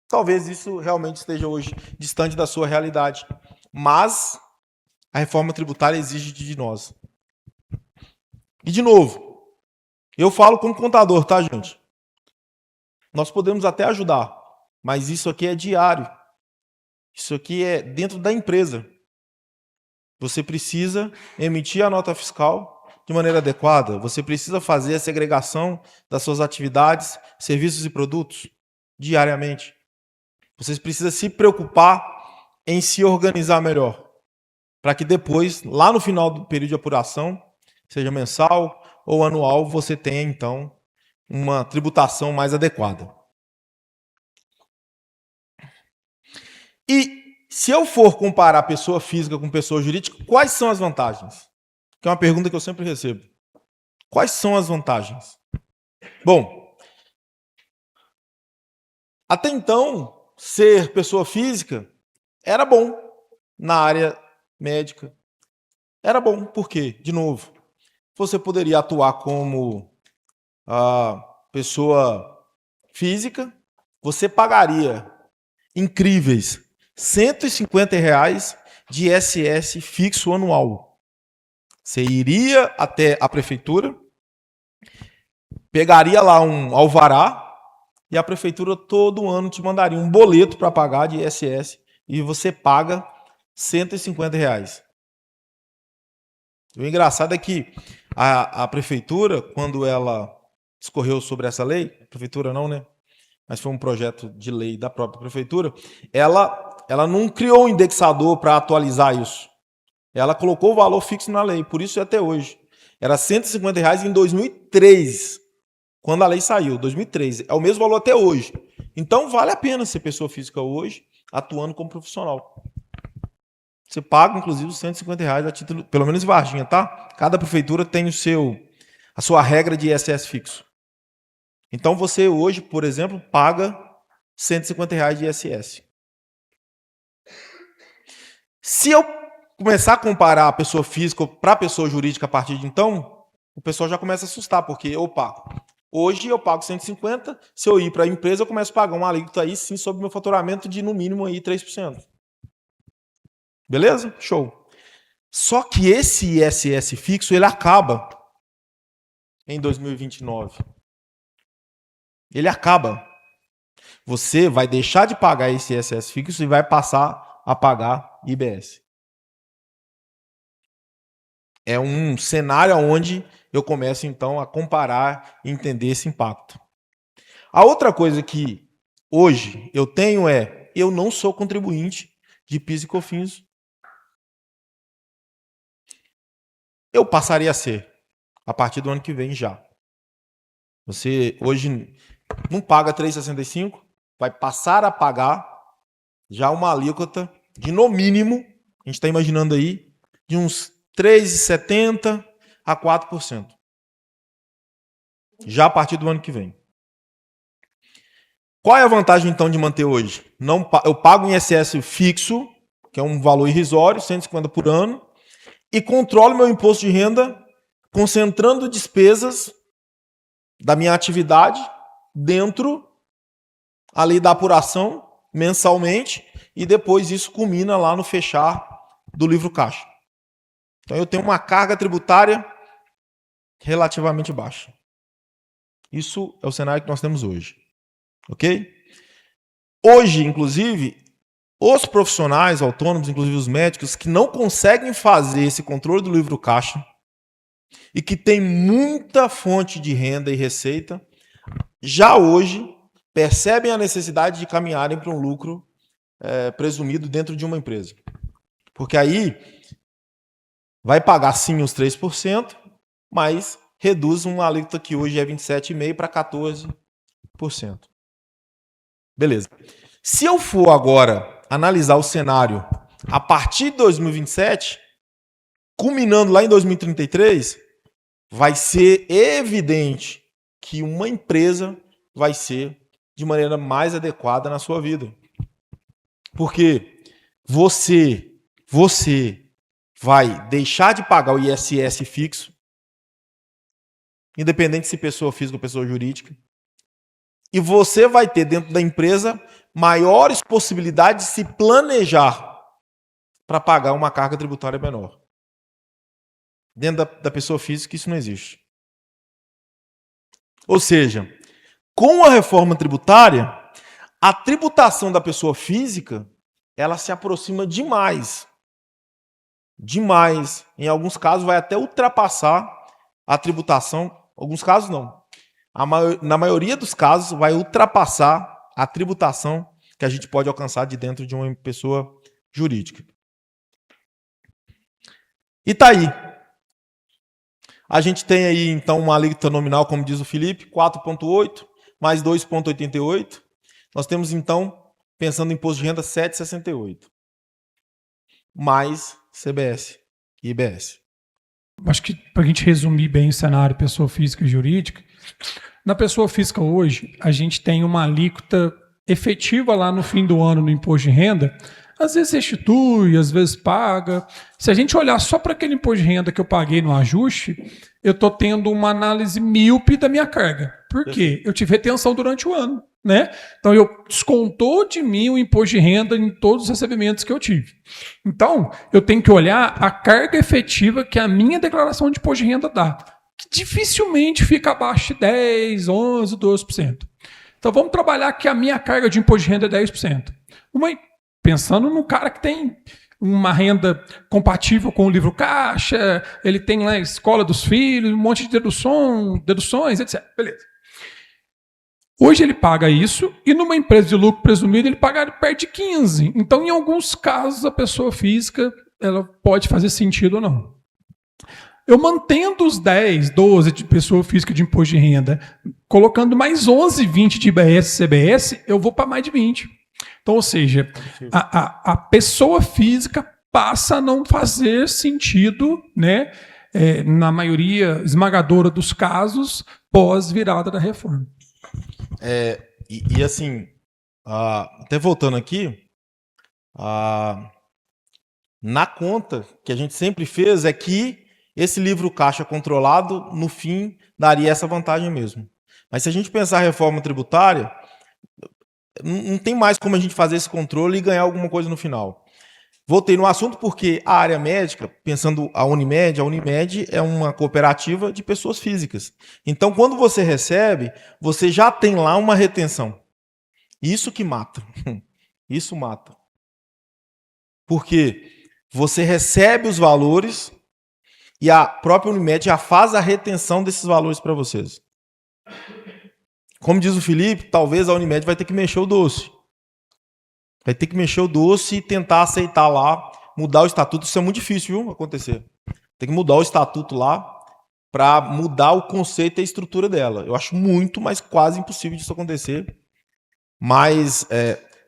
Talvez isso realmente esteja hoje distante da sua realidade, mas a reforma tributária exige de nós. E, de novo, eu falo como contador, tá, gente? Nós podemos até ajudar, mas isso aqui é diário. Isso aqui é dentro da empresa. Você precisa emitir a nota fiscal de maneira adequada. Você precisa fazer a segregação das suas atividades, serviços e produtos diariamente. Você precisa se preocupar em se organizar melhor, para que depois, lá no final do período de apuração, seja mensal ou anual, você tenha, então, uma tributação mais adequada. E se eu for comparar pessoa física com pessoa jurídica, quais são as vantagens? Que é uma pergunta que eu sempre recebo. Quais são as vantagens? Bom, até então, ser pessoa física era bom na área médica. Era bom, por quê? De novo, você poderia atuar como pessoa física, você pagaria incríveis R$150 de ISS fixo anual. Você iria até a prefeitura, pegaria lá um alvará e a prefeitura todo ano te mandaria um boleto para pagar de ISS e você paga R$150. O engraçado é que a prefeitura, quando ela discorreu sobre essa lei, prefeitura não, né? Mas foi um projeto de lei da própria prefeitura, ela não criou um indexador para atualizar isso. Ela colocou o valor fixo na lei, por isso até hoje. Era R$150 em 2003, quando a lei saiu, 2003. É o mesmo valor até hoje. Então vale a pena ser pessoa física hoje, atuando como profissional. Você paga, inclusive, os R$150 a título, pelo menos em Varginha, tá? Cada prefeitura tem a sua regra de ISS fixo. Então você hoje, por exemplo, paga R$150 de ISS. Se eu começar a comparar a pessoa física para a pessoa jurídica a partir de então, o pessoal já começa a assustar, porque, hoje eu pago 150, se eu ir para a empresa, eu começo a pagar um alíquota aí sim sobre o meu faturamento de, no mínimo, aí, 3%. Beleza? Show. Só que esse ISS fixo, ele acaba em 2029? Ele acaba. Você vai deixar de pagar esse ISS fixo e vai passar a pagar IBS. É um cenário onde eu começo, então, a comparar e entender esse impacto. A outra coisa que hoje eu tenho é, eu não sou contribuinte de PIS e COFINS. Eu passaria a ser, a partir do ano que vem já. Você hoje não paga 3,65, vai passar a pagar já uma alíquota de, no mínimo, a gente está imaginando aí, de uns 3,70% a 4%. Já a partir do ano que vem. Qual é a vantagem, então, de manter hoje? Eu pago um ISS fixo, que é um valor irrisório, 150 por ano, e controlo meu imposto de renda concentrando despesas da minha atividade dentro ali da apuração mensalmente, e depois isso culmina lá no fechar do livro caixa. Então eu tenho uma carga tributária relativamente baixa. Isso é o cenário que nós temos hoje. Ok? Hoje, inclusive, os profissionais autônomos, inclusive os médicos, que não conseguem fazer esse controle do livro caixa e que tem muita fonte de renda e receita, já hoje percebem a necessidade de caminharem para um lucro presumido dentro de uma empresa. Porque aí vai pagar sim os 3%, mas reduz uma alíquota que hoje é 27,5% para 14%. Beleza. Se eu for agora analisar o cenário a partir de 2027, culminando lá em 2033, vai ser evidente que uma empresa vai ser de maneira mais adequada na sua vida. Porque você vai deixar de pagar o ISS fixo, independente se pessoa física ou pessoa jurídica, e você vai ter dentro da empresa maiores possibilidades de se planejar para pagar uma carga tributária menor. Dentro da pessoa física isso não existe. Ou seja, com a reforma tributária, a tributação da pessoa física, ela se aproxima demais. Demais. Em alguns casos vai até ultrapassar a tributação. Alguns casos não. Na maioria dos casos vai ultrapassar a tributação que a gente pode alcançar de dentro de uma pessoa jurídica. E tá aí. A gente tem aí, então, uma alíquota nominal, como diz o Felipe, 4,8 mais 2,88. Nós temos, então, pensando em imposto de renda, 7,68. Mais CBS e IBS. Acho que, para a gente resumir bem o cenário pessoa física e jurídica, na pessoa física hoje, a gente tem uma alíquota efetiva lá no fim do ano no imposto de renda. Às vezes restitui, às vezes paga. Se a gente olhar só para aquele imposto de renda que eu paguei no ajuste, eu estou tendo uma análise míope da minha carga. Por quê? Eu tive retenção durante o ano, né? Então, eu descontou de mim o imposto de renda em todos os recebimentos que eu tive. Então, eu tenho que olhar a carga efetiva que a minha declaração de imposto de renda dá, que dificilmente fica abaixo de 10%, 11%, 12%. Então, vamos trabalhar que a minha carga de imposto de renda é 10%. Pensando no cara que tem uma renda compatível com o livro caixa, ele tem lá a escola dos filhos, um monte de deduções, etc. Beleza. Hoje ele paga isso e numa empresa de lucro presumido ele paga perto de 15%. Então, em alguns casos, a pessoa física ela pode fazer sentido ou não. Eu mantendo os 10, 12 de pessoa física de imposto de renda, colocando mais 11, 20 de IBS e CBS, eu vou para mais de 20%. Então, ou seja, a pessoa física passa a não fazer sentido, né, na maioria esmagadora dos casos, pós-virada da reforma. Assim, até voltando aqui, na conta que a gente sempre fez é que esse livro caixa controlado, no fim, daria essa vantagem mesmo. Mas se a gente pensar a reforma tributária, não tem mais como a gente fazer esse controle e ganhar alguma coisa no final. Voltei no assunto porque a área médica, pensando a Unimed é uma cooperativa de pessoas físicas. Então, quando você recebe, você já tem lá uma retenção. Isso que mata. Isso mata. Porque você recebe os valores e a própria Unimed já faz a retenção desses valores para vocês. Como diz o Felipe, talvez a Unimed vai ter que mexer o doce. Vai ter que mexer o doce e tentar aceitar lá, mudar o estatuto. Isso é muito difícil, viu, acontecer. Tem que mudar o estatuto lá para mudar o conceito e a estrutura dela. Eu acho muito, mas quase impossível disso acontecer. Mas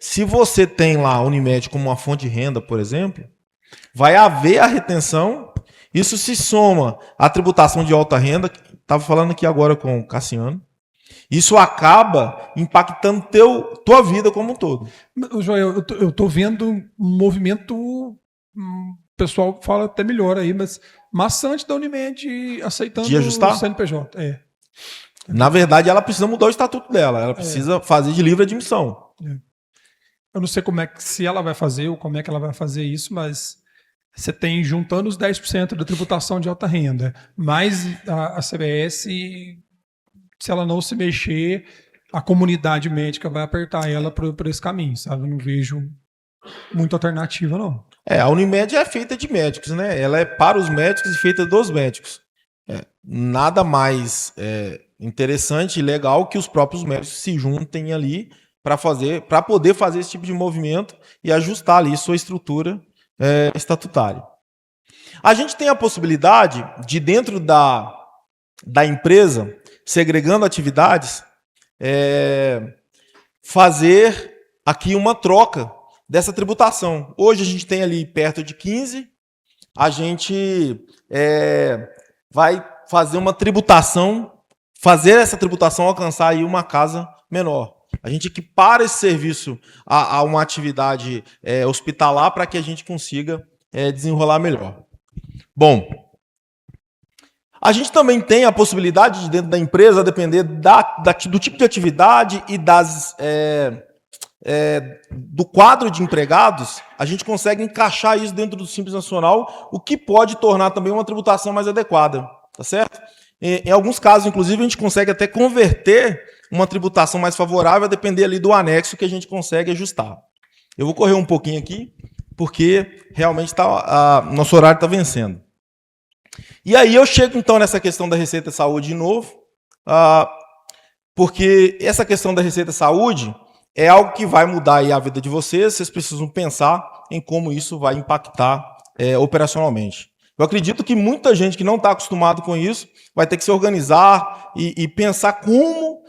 se você tem lá a Unimed como uma fonte de renda, por exemplo, vai haver a retenção. Isso se soma à tributação de alta renda. Estava falando aqui agora com o Cassiano. Isso acaba impactando tua vida como um todo. Joel, eu tô vendo um movimento, o pessoal fala até melhor aí, mas maçante da Unimed aceitando De ajustar? o CNPJ. Na verdade, ela precisa mudar o estatuto dela. Ela precisa fazer de livre admissão. Eu não sei se ela vai fazer ou como é que ela vai fazer isso, mas você tem juntando os 10% da tributação de alta renda, mais a CBS, se ela não se mexer, a comunidade médica vai apertar ela por esse caminho, sabe? Eu não vejo muita alternativa, não. A Unimed é feita de médicos, né? Ela é para os médicos e feita dos médicos. Nada mais interessante e legal que os próprios médicos se juntem ali para poder fazer esse tipo de movimento e ajustar ali sua estrutura estatutária. A gente tem a possibilidade de, dentro da empresa, segregando atividades, fazer aqui uma troca dessa tributação. Hoje a gente tem ali perto de 15, a gente vai fazer uma tributação, fazer essa tributação alcançar aí uma casa menor. A gente equipara esse serviço a uma atividade hospitalar para que a gente consiga desenrolar melhor. Bom, a gente também tem a possibilidade de, dentro da empresa, a depender do tipo de atividade e do quadro de empregados, a gente consegue encaixar isso dentro do Simples Nacional, o que pode tornar também uma tributação mais adequada, tá certo? Em alguns casos, inclusive, a gente consegue até converter uma tributação mais favorável a depender ali do anexo que a gente consegue ajustar. Eu vou correr um pouquinho aqui, porque realmente nosso horário está vencendo. E aí eu chego, então, nessa questão da Receita Saúde de novo, porque essa questão da Receita Saúde é algo que vai mudar aí a vida de vocês precisam pensar em como isso vai impactar operacionalmente. Eu acredito que muita gente que não está acostumado com isso vai ter que se organizar e pensar como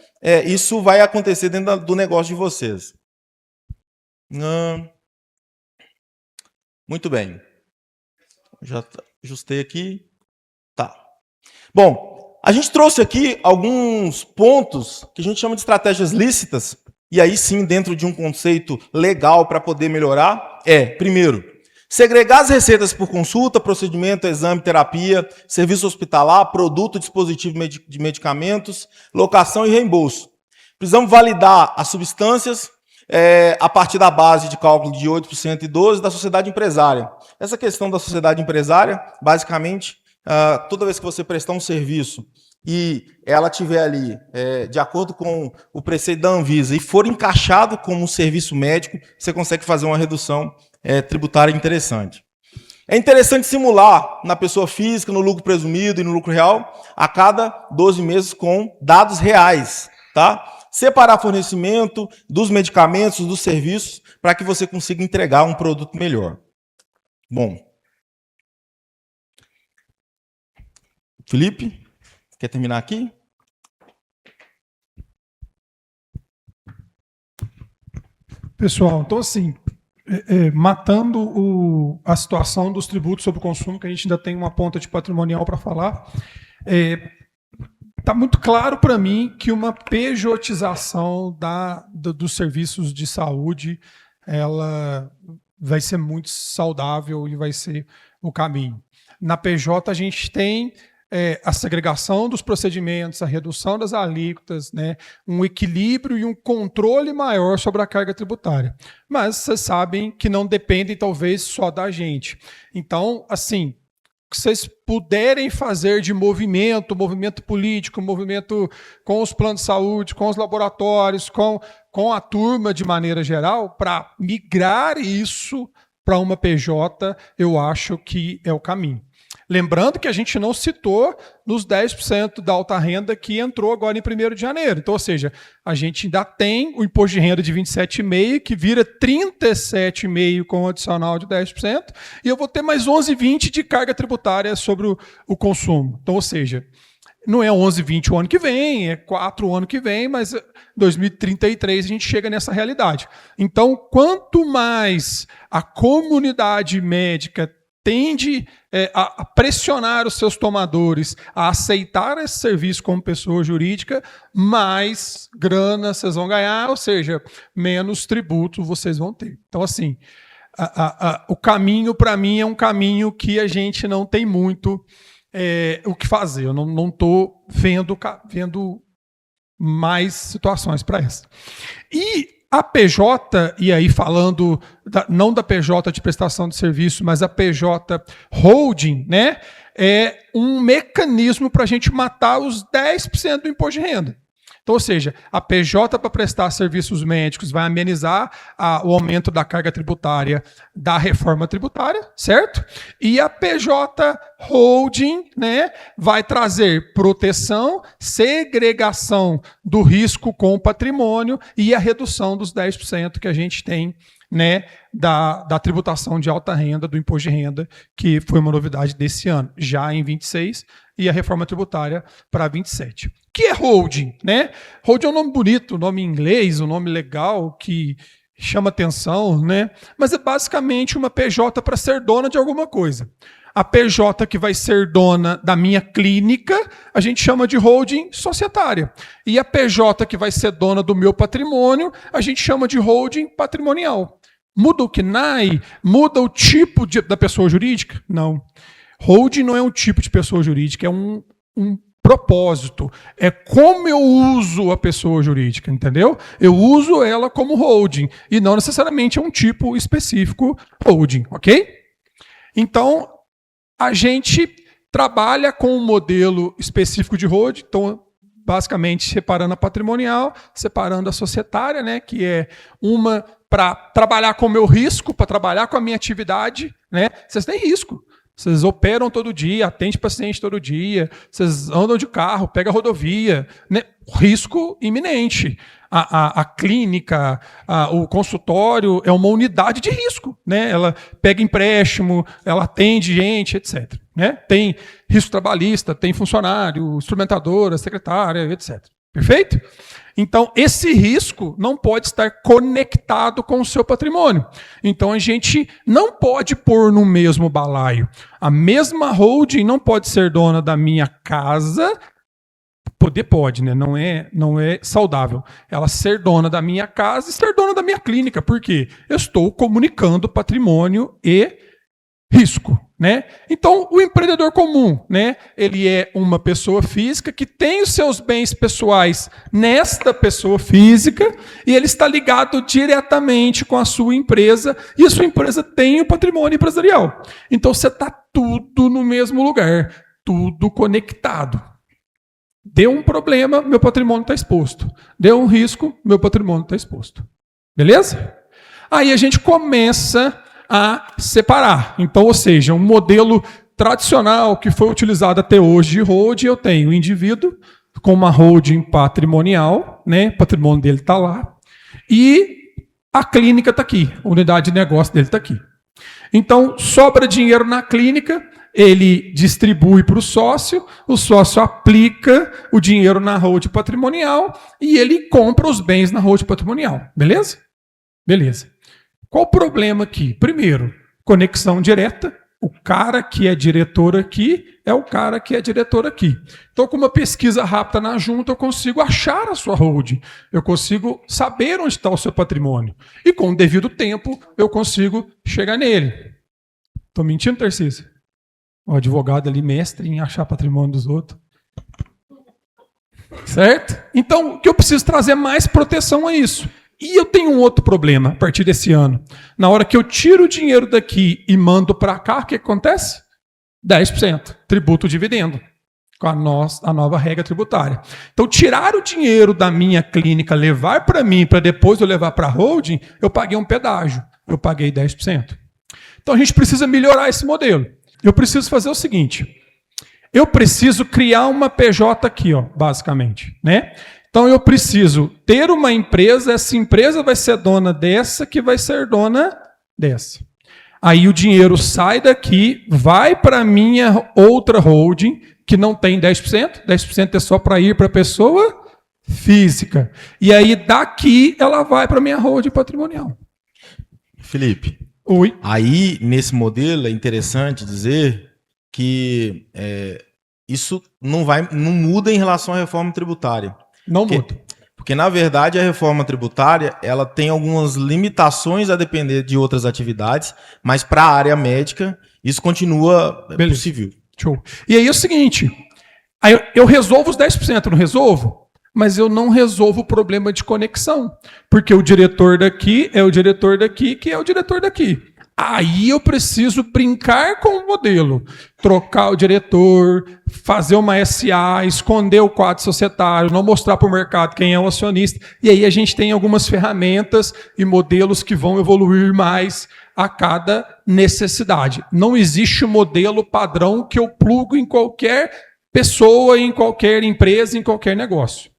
isso vai acontecer dentro do negócio de vocês. Muito bem. Já ajustei aqui. Tá. Bom, a gente trouxe aqui alguns pontos que a gente chama de estratégias lícitas, e aí sim, dentro de um conceito legal para poder melhorar, primeiro, segregar as receitas por consulta, procedimento, exame, terapia, serviço hospitalar, produto, dispositivo de medicamentos, locação e reembolso. Precisamos validar as substâncias a partir da base de cálculo de 8% e 12% da sociedade empresária. Essa questão da sociedade empresária, basicamente, toda vez que você prestar um serviço e ela estiver ali de acordo com o preceito da Anvisa e for encaixado como um serviço médico, você consegue fazer uma redução tributária interessante. É interessante simular na pessoa física, no lucro presumido e no lucro real, a cada 12 meses com dados reais, tá? Separar fornecimento dos medicamentos, dos serviços, para que você consiga entregar um produto melhor. Bom. Felipe, quer terminar aqui? Pessoal, então assim, matando a situação dos tributos sobre o consumo, que a gente ainda tem uma ponta de patrimonial para falar, está muito claro para mim que uma pejotização dos serviços de saúde ela vai ser muito saudável e vai ser o caminho. Na PJ a gente tem a segregação dos procedimentos, a redução das alíquotas, né, um equilíbrio e um controle maior sobre a carga tributária. Mas vocês sabem que não dependem, talvez, só da gente. Então, assim, o que vocês puderem fazer de movimento político, movimento com os planos de saúde, com os laboratórios, com a turma de maneira geral, para migrar isso para uma PJ, eu acho que é o caminho. Lembrando que a gente não citou nos 10% da alta renda que entrou agora em 1º de janeiro. Então, ou seja, a gente ainda tem o imposto de renda de 27,5%, que vira 37,5% com o adicional de 10%, e eu vou ter mais 11,20% de carga tributária sobre o consumo. Então, ou seja, não é 11,20% o ano que vem, é 4% o ano que vem, mas em 2033 a gente chega nessa realidade. Então, quanto mais a comunidade médica tende a pressionar os seus tomadores a aceitar esse serviço como pessoa jurídica, mais grana vocês vão ganhar, ou seja, menos tributo vocês vão ter. Então, assim, o caminho, para mim, é um caminho que a gente não tem muito o que fazer. Eu não estou vendo mais situações para essa. E a PJ, e aí falando não da PJ de prestação de serviço, mas a PJ holding, né, é um mecanismo para a gente matar os 10% do imposto de renda. Então, ou seja, a PJ para prestar serviços médicos vai amenizar o aumento da carga tributária da reforma tributária, certo? E a PJ Holding, né, vai trazer proteção, segregação do risco com o patrimônio e a redução dos 10% que a gente tem, né, da tributação de alta renda, do imposto de renda, que foi uma novidade desse ano, já em 26, e a reforma tributária para 27. O que é holding, né? Holding é um nome bonito, um nome em inglês, um nome legal, que chama atenção, né? Mas é basicamente uma PJ para ser dona de alguma coisa. A PJ que vai ser dona da minha clínica, a gente chama de holding societária. E a PJ que vai ser dona do meu patrimônio, a gente chama de holding patrimonial. Muda o CNAE? Muda o tipo da pessoa jurídica? Não. Holding não é um tipo de pessoa jurídica, é um propósito. É como eu uso a pessoa jurídica, entendeu? Eu uso ela como holding, e não necessariamente é um tipo específico holding, ok? Então, a gente trabalha com um modelo específico de holding, então, basicamente, separando a patrimonial, separando a societária, né, que é uma para trabalhar com o meu risco, para trabalhar com a minha atividade, né? Vocês têm risco. Vocês operam todo dia, atendem paciente todo dia, vocês andam de carro, pegam a rodovia, né? Risco iminente. A clínica, o consultório é uma unidade de risco, né? Ela pega empréstimo, ela atende gente, etc. Né? Tem risco trabalhista, tem funcionário, instrumentadora, secretária, etc. Perfeito? Então, esse risco não pode estar conectado com o seu patrimônio. Então, a gente não pode pôr no mesmo balaio. A mesma holding não pode ser dona da minha casa. Pode, né? Não é saudável. Ela ser dona da minha casa e ser dona da minha clínica. Por quê? Eu estou comunicando patrimônio e risco, né? Então, o empreendedor comum, né? Ele é uma pessoa física que tem os seus bens pessoais nesta pessoa física e ele está ligado diretamente com a sua empresa e a sua empresa tem o patrimônio empresarial. Então, você está tudo no mesmo lugar, tudo conectado. Deu um problema, meu patrimônio está exposto. Deu um risco, meu patrimônio está exposto. Beleza? Aí a gente começa a separar. Então, ou seja, um modelo tradicional que foi utilizado até hoje de holding, eu tenho o indivíduo com uma holding patrimonial, né? O patrimônio dele está lá, e a clínica está aqui, a unidade de negócio dele está aqui. Então, sobra dinheiro na clínica, ele distribui para o sócio aplica o dinheiro na holding patrimonial e ele compra os bens na holding patrimonial. Beleza? Beleza. Qual o problema aqui? Primeiro, conexão direta. O cara que é diretor aqui é o cara que é diretor aqui. Então, com uma pesquisa rápida na junta, eu consigo achar a sua holding. Eu consigo saber onde está o seu patrimônio. E com o devido tempo, eu consigo chegar nele. Estou mentindo, Tarcísio? O advogado ali, mestre em achar patrimônio dos outros. Certo? Então, o que eu preciso trazer mais proteção a isso. E eu tenho um outro problema a partir desse ano. Na hora que eu tiro o dinheiro daqui e mando para cá, o que acontece? 10%, tributo dividendo, com a nova regra tributária. Então, tirar o dinheiro da minha clínica, levar para mim, para depois eu levar para a holding, eu paguei um pedágio, eu paguei 10%. Então, a gente precisa melhorar esse modelo. Eu preciso fazer o seguinte, eu preciso criar uma PJ aqui, ó, basicamente, né? Então, eu preciso ter uma empresa, essa empresa vai ser dona dessa, que vai ser dona dessa. Aí o dinheiro sai daqui, vai para a minha outra holding, que não tem 10%, 10% é só para ir para a pessoa física. E aí daqui ela vai para a minha holding patrimonial. Felipe, Oi. aí nesse modelo é interessante dizer que isso não muda em relação à reforma tributária. Não muda. Porque, na verdade, a reforma tributária ela tem algumas limitações a depender de outras atividades, mas para a área médica, isso continua possível. Show. E aí é o seguinte, aí eu resolvo os 10%, não resolvo? Mas eu não resolvo o problema de conexão, porque o diretor daqui é o diretor daqui, que é o diretor daqui. Aí eu preciso brincar com o modelo, trocar o diretor, fazer uma SA, esconder o quadro societário, não mostrar para o mercado quem é o acionista. E aí a gente tem algumas ferramentas e modelos que vão evoluir mais a cada necessidade. Não existe um modelo padrão que eu plugo em qualquer pessoa, em qualquer empresa, em qualquer negócio.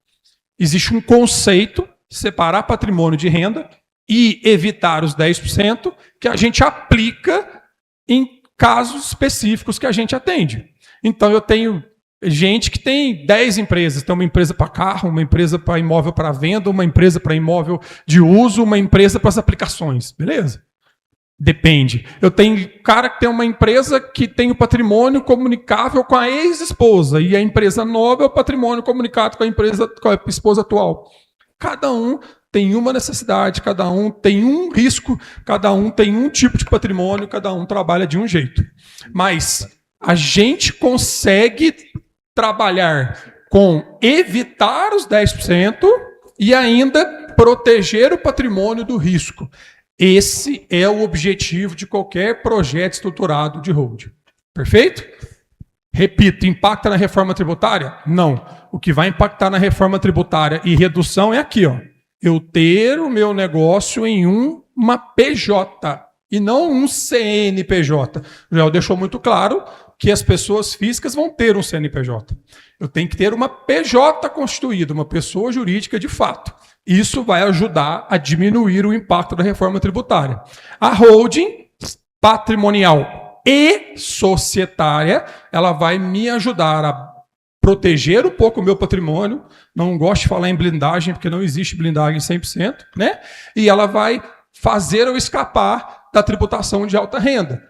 Existe um conceito, separar patrimônio de renda e evitar os 10%, que a gente aplica em casos específicos que a gente atende. Então, eu tenho gente que tem 10 empresas. Tem uma empresa para carro, uma empresa para imóvel para venda, uma empresa para imóvel de uso, uma empresa para as aplicações. Beleza? Depende. Eu tenho cara que tem uma empresa que tem o patrimônio comunicável com a ex-esposa, e a empresa nova é o patrimônio comunicado com a esposa atual. Cada um tem uma necessidade, cada um tem um risco, cada um tem um tipo de patrimônio, cada um trabalha de um jeito. Mas a gente consegue trabalhar com evitar os 10% e ainda proteger o patrimônio do risco. Esse é o objetivo de qualquer projeto estruturado de holding. Perfeito? Repito, impacta na reforma tributária? Não. O que vai impactar na reforma tributária e redução é aqui, ó. Eu ter o meu negócio em uma PJ e não um CNPJ. Já deixou muito claro que as pessoas físicas vão ter um CNPJ. Eu tenho que ter uma PJ constituída, uma pessoa jurídica de fato. Isso vai ajudar a diminuir o impacto da reforma tributária. A holding patrimonial e societária, ela vai me ajudar a proteger um pouco o meu patrimônio. Não gosto de falar em blindagem, porque não existe blindagem 100%, né? E ela vai fazer eu escapar da tributação de alta renda.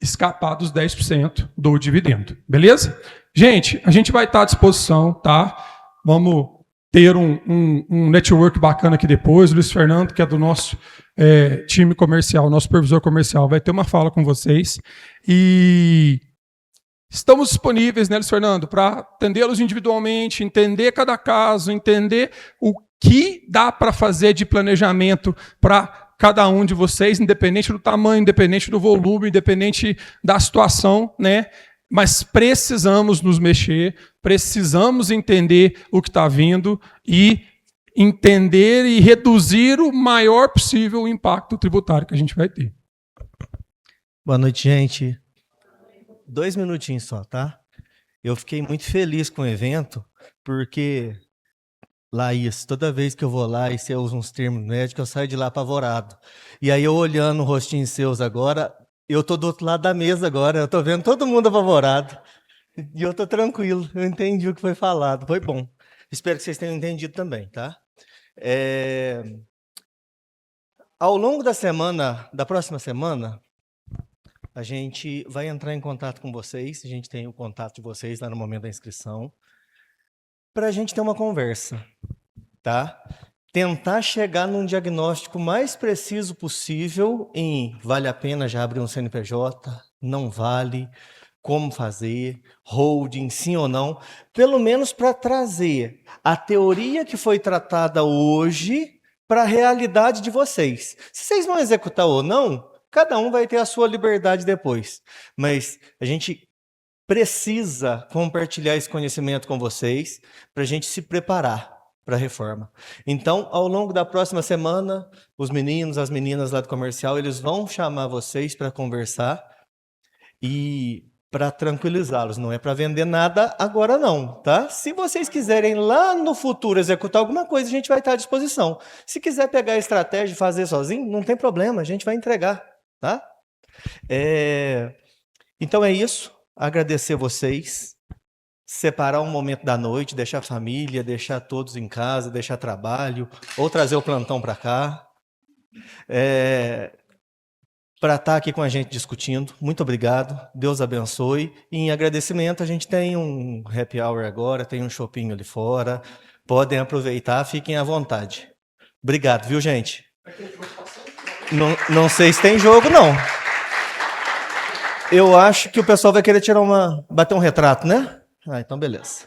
Escapar dos 10% do dividendo. Beleza? Gente, a gente vai estar à disposição, tá? Vamos ter um network bacana aqui depois. O Luiz Fernando, que é do nosso time comercial, nosso supervisor comercial, vai ter uma fala com vocês. E estamos disponíveis, né, Luiz Fernando, para atendê-los individualmente, entender cada caso, entender o que dá para fazer de planejamento para cada um de vocês, independente do tamanho, independente do volume, independente da situação, né? Mas precisamos nos mexer, precisamos entender o que está vindo e entender e reduzir o maior possível o impacto tributário que a gente vai ter. Boa noite, gente. 2 minutinhos só, tá? Eu fiquei muito feliz com o evento, porque, Laís, toda vez que eu vou lá e você usa uns termos médicos, eu saio de lá apavorado. E aí eu olhando o rostinho seus agora, eu tô do outro lado da mesa agora, eu tô vendo todo mundo apavorado. E eu tô tranquilo, eu entendi o que foi falado, foi bom. Espero que vocês tenham entendido também, tá? Ao longo da semana, da próxima semana, a gente vai entrar em contato com vocês, a gente tem o contato de vocês lá no momento da inscrição, para a gente ter uma conversa, tá? Tentar chegar num diagnóstico mais preciso possível em vale a pena já abrir um CNPJ, não vale, como fazer, holding, sim ou não, pelo menos para trazer a teoria que foi tratada hoje para a realidade de vocês. Se vocês vão executar ou não, cada um vai ter a sua liberdade depois. Mas a gente precisa compartilhar esse conhecimento com vocês para a gente se preparar para a reforma. Então, ao longo da próxima semana, os meninos, as meninas lá do comercial, eles vão chamar vocês para conversar e para tranquilizá-los. Não é para vender nada agora não, tá? Se vocês quiserem lá no futuro executar alguma coisa, a gente vai estar à disposição. Se quiser pegar a estratégia e fazer sozinho, não tem problema, a gente vai entregar, tá? Então é isso. Agradecer vocês. Separar um momento da noite, deixar a família, deixar todos em casa, deixar trabalho, ou trazer o plantão para cá. Para estar aqui com a gente discutindo. Muito obrigado, Deus abençoe. E em agradecimento, a gente tem um happy hour agora, tem um shopping ali fora. Podem aproveitar, fiquem à vontade. Obrigado, viu, gente? Não sei se tem jogo, não. Eu acho que o pessoal vai querer bater um retrato, né? Ah, então beleza.